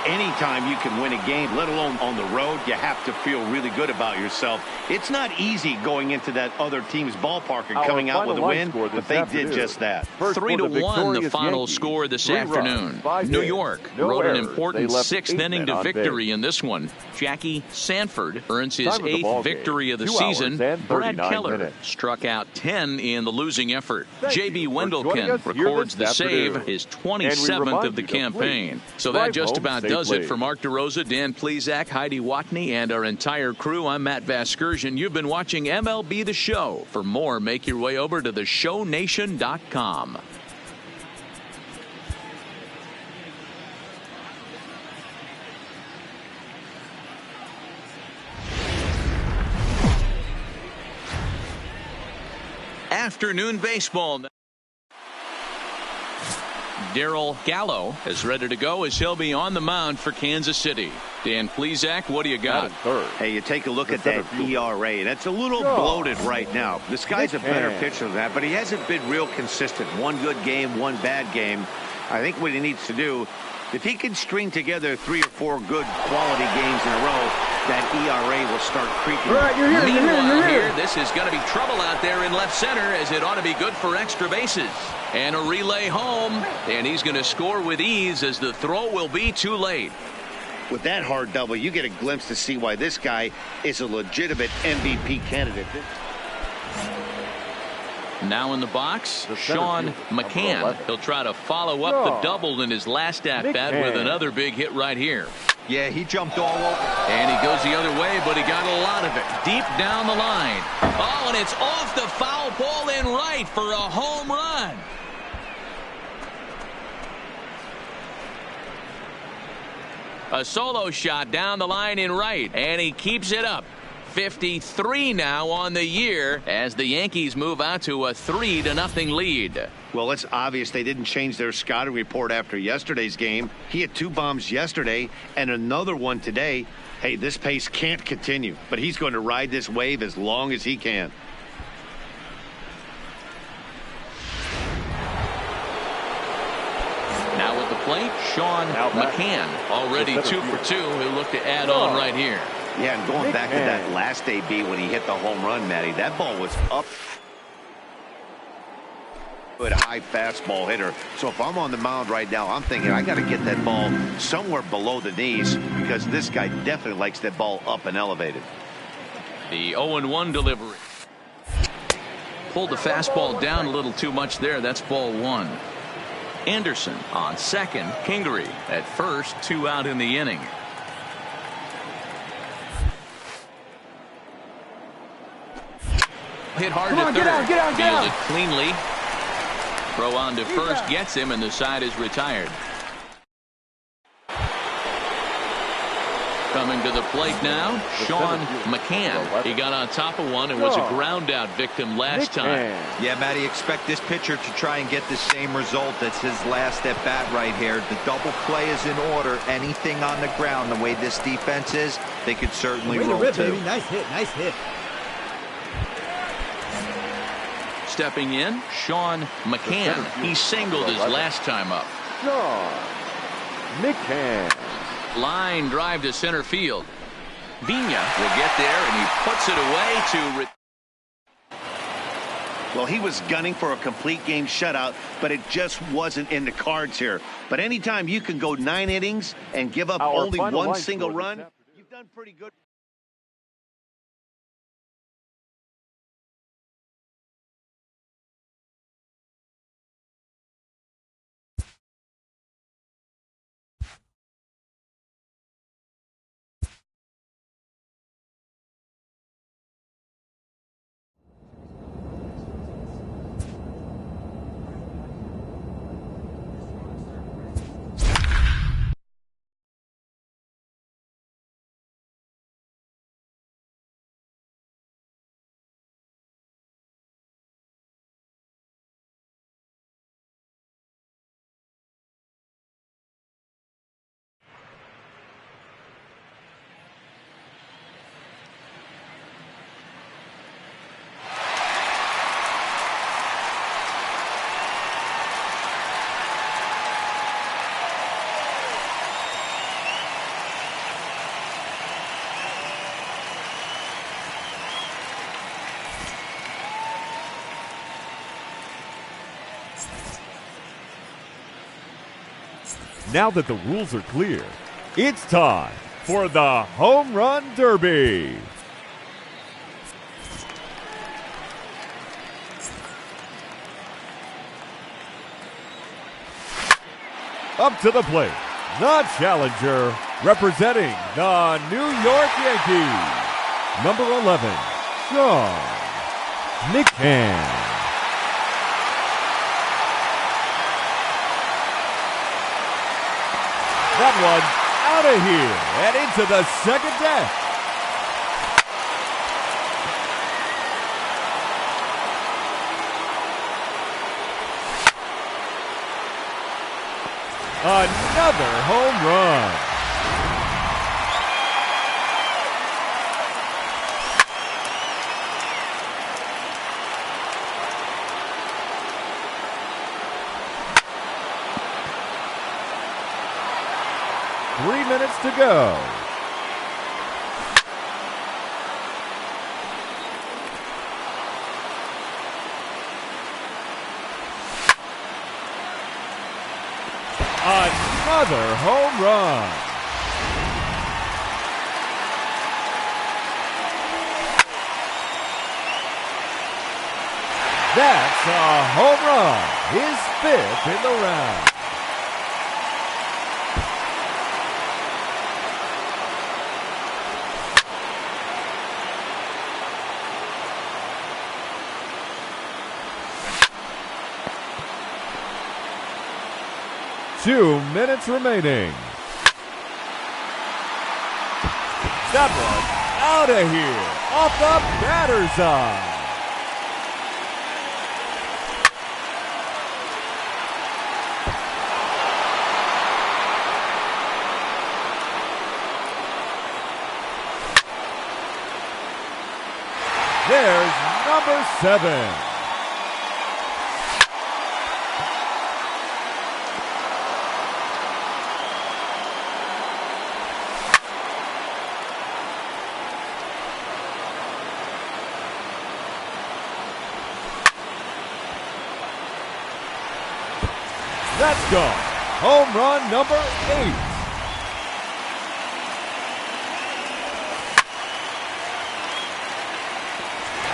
Anytime you can win a game, let alone on the road, you have to feel really good about yourself. It's not easy going into that other team's ballpark and coming out with a win, but they did just that. 3-1 the final score this afternoon. New York wrote an important 6th inning to victory in this one. Jackie Sanford earns his 8th victory of the season. Brad Keller struck out 10 in the losing effort. J.B. Wendelken records the save, his 27th of the campaign. So that just about does it for Mark DeRosa, Dan Plesac, Heidi Watney, and our entire crew. I'm Matt Vasgersian. You've been watching MLB The Show. For more, make your way over to theshownation.com. Afternoon baseball. Darryl Gallo is ready to go as he'll be on the mound for Kansas City. Dan Plesac, what do you got? Hey, you take a look at that ERA, and it's a little bloated right now. This guy's a better pitcher than that, but he hasn't been real consistent. One good game, one bad game. I think what he needs to do, if he can string together 3 or 4 good quality games in a row, that ERA will start creeping. All right, you're here, Meanwhile, here, this is going to be trouble out there in left center, as it ought to be good for extra bases. And a relay home, and he's going to score with ease as the throw will be too late. With that hard double, you get a glimpse to see why this guy is a legitimate MVP candidate. Now in the box, Sean McCann. He'll try to follow up the double in his last at-bat with another big hit right here. Yeah, he jumped all over. And he goes the other way, but he got a lot of it. Deep down the line. Oh, and it's off the foul pole in right for a home run. A solo shot down the line in right, and he keeps it up. 53 now on the year as the Yankees move out to a 3-0 lead. Well, it's obvious they didn't change their scouting report after yesterday's game. He had 2 bombs yesterday and another one today. Hey, this pace can't continue, but he's going to ride this wave as long as he can. Now at the plate, Sean McCann, already 2 for 2. He'll look to add on right here. Yeah, and going back to that last AB when he hit the home run, Matty, that ball was up. Good high fastball hitter. So if I'm on the mound right now, I'm thinking I got to get that ball somewhere below the knees, because this guy definitely likes that ball up and elevated. The 0-1 delivery. Pulled the fastball down a little too much there. That's ball 1. Anderson on second. Kingery at first. 2 out in the inning. Hit hard Come on, to get third. out, get out, get Fielded out. cleanly. Throw on to first gets him, and the side is retired. Coming to the plate now, Sean McCann. He got on top of one and was a ground out victim last time. Yeah, Matty, expect this pitcher to try and get the same result. That's his last at bat right here. The double play is in order. Anything on the ground, the way this defense is, they could certainly roll too. Baby. Nice hit, nice hit. Stepping in, Sean McCann. He singled his last time up. Sean McCann. Line drive to center field. Vina will get there, and he puts it away to... Well, he was gunning for a complete game shutout, but it just wasn't in the cards here. But anytime you can go 9 innings and give up only one single run, you've done pretty good. Now that the rules are clear, it's time for the Home Run Derby. Up to the plate, the challenger, representing the New York Yankees, number 11, Sean McCann. That one out of here and into the second deck. Another home run. Minutes to go. Another home run. That's a home run. His 5th in the round. Two minutes remaining. That one out of here, off the batter's eye. There's number 7. That's gone. Home run number 8.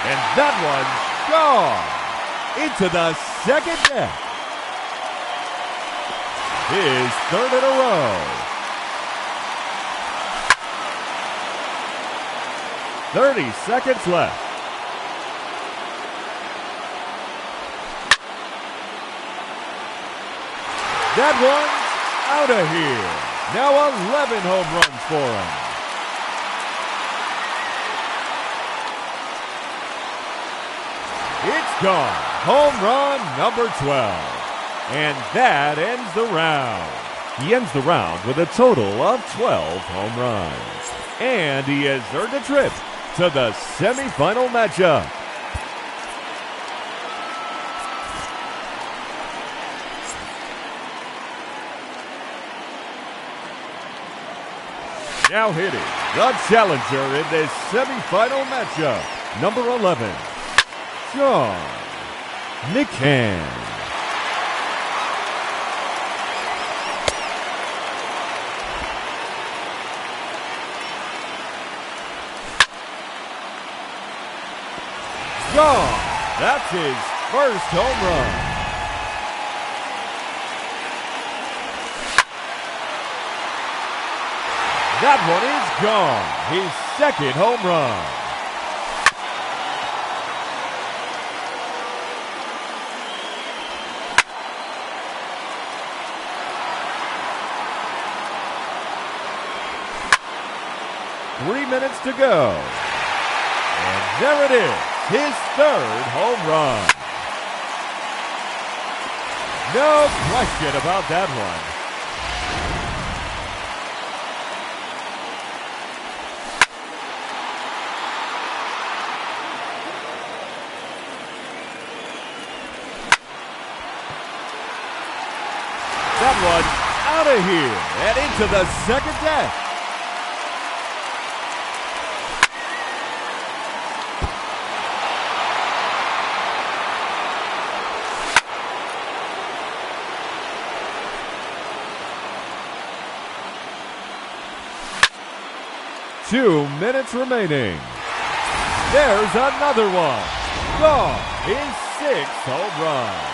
And that one's gone into the second deck. His 3rd in a row. 30 seconds left. That one's out of here. Now 11 home runs for him. It's gone. Home run number 12. And that ends the round. He ends the round with a total of 12 home runs. And he has earned a trip to the semifinal matchup. Now hitting the challenger in this semifinal matchup, number 11, Sean McCann. Gone. That's his first home run. That one is gone. His second home run. Three minutes to go. And there it is. His third home run. No question about that one. That one out of here and into the second deck. Two minutes remaining. There's another one. Gone. His sixth home run.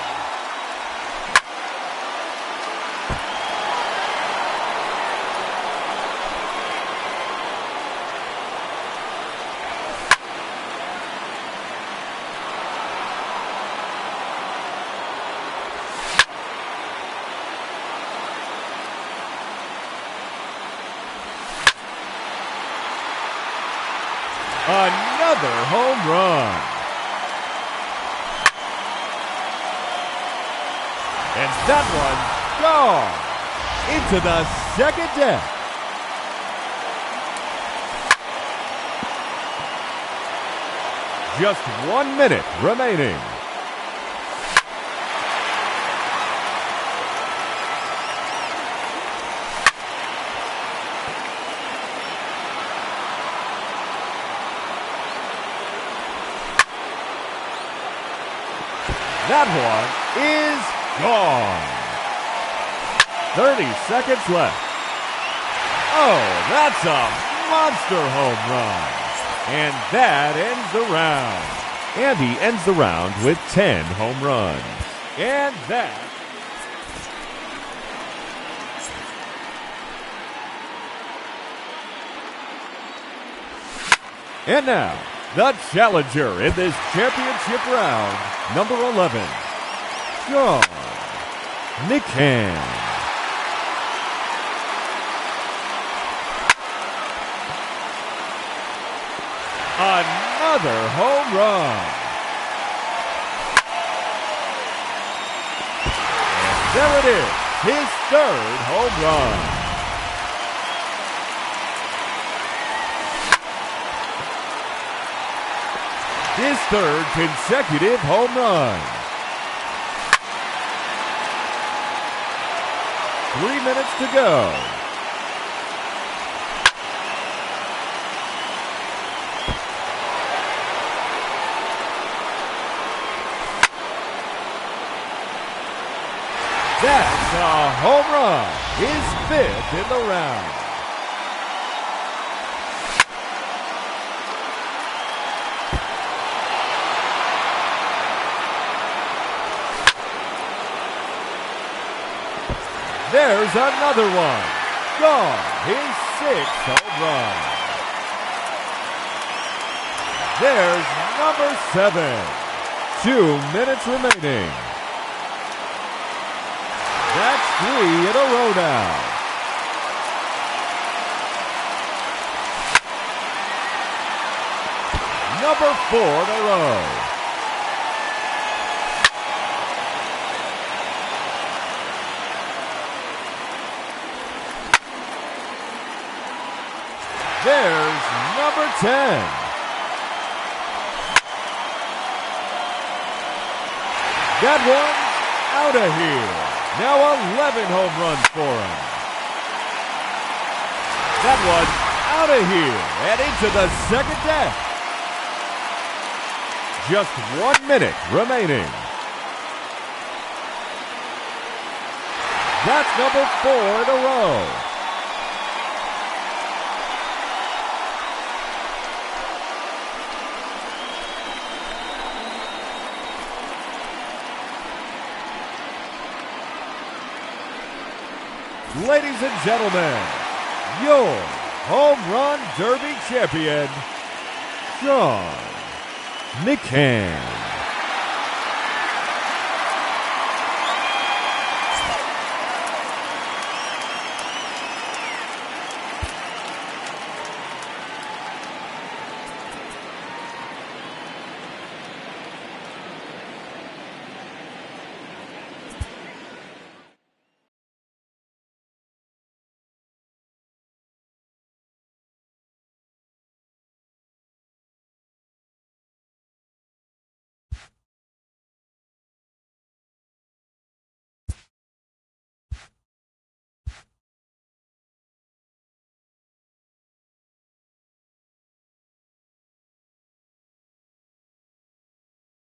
Another home run. And that one gone into the second deck. Just 1 minute remaining. That one is gone. 30 seconds left. Oh, that's a monster home run. And that ends the round. And he ends the round with 10 home runs. And that... And now, the challenger in this championship round, number 11, Sean McCann. Another home run. And there it is, his third home run. His third consecutive home run. 3 minutes to go. That's a home run. His fifth in the round. There's another one. Gone. His sixth home run. There's number 7. 2 minutes remaining. That's 3 in a row now. Number 4 in a row. There's number 10. That one's out of here. Now 11 home runs for him. That one's out of here and into the second deck. Just 1 minute remaining. That's number 4 in a row. Ladies and gentlemen, your Home Run Derby champion, Sean McCann.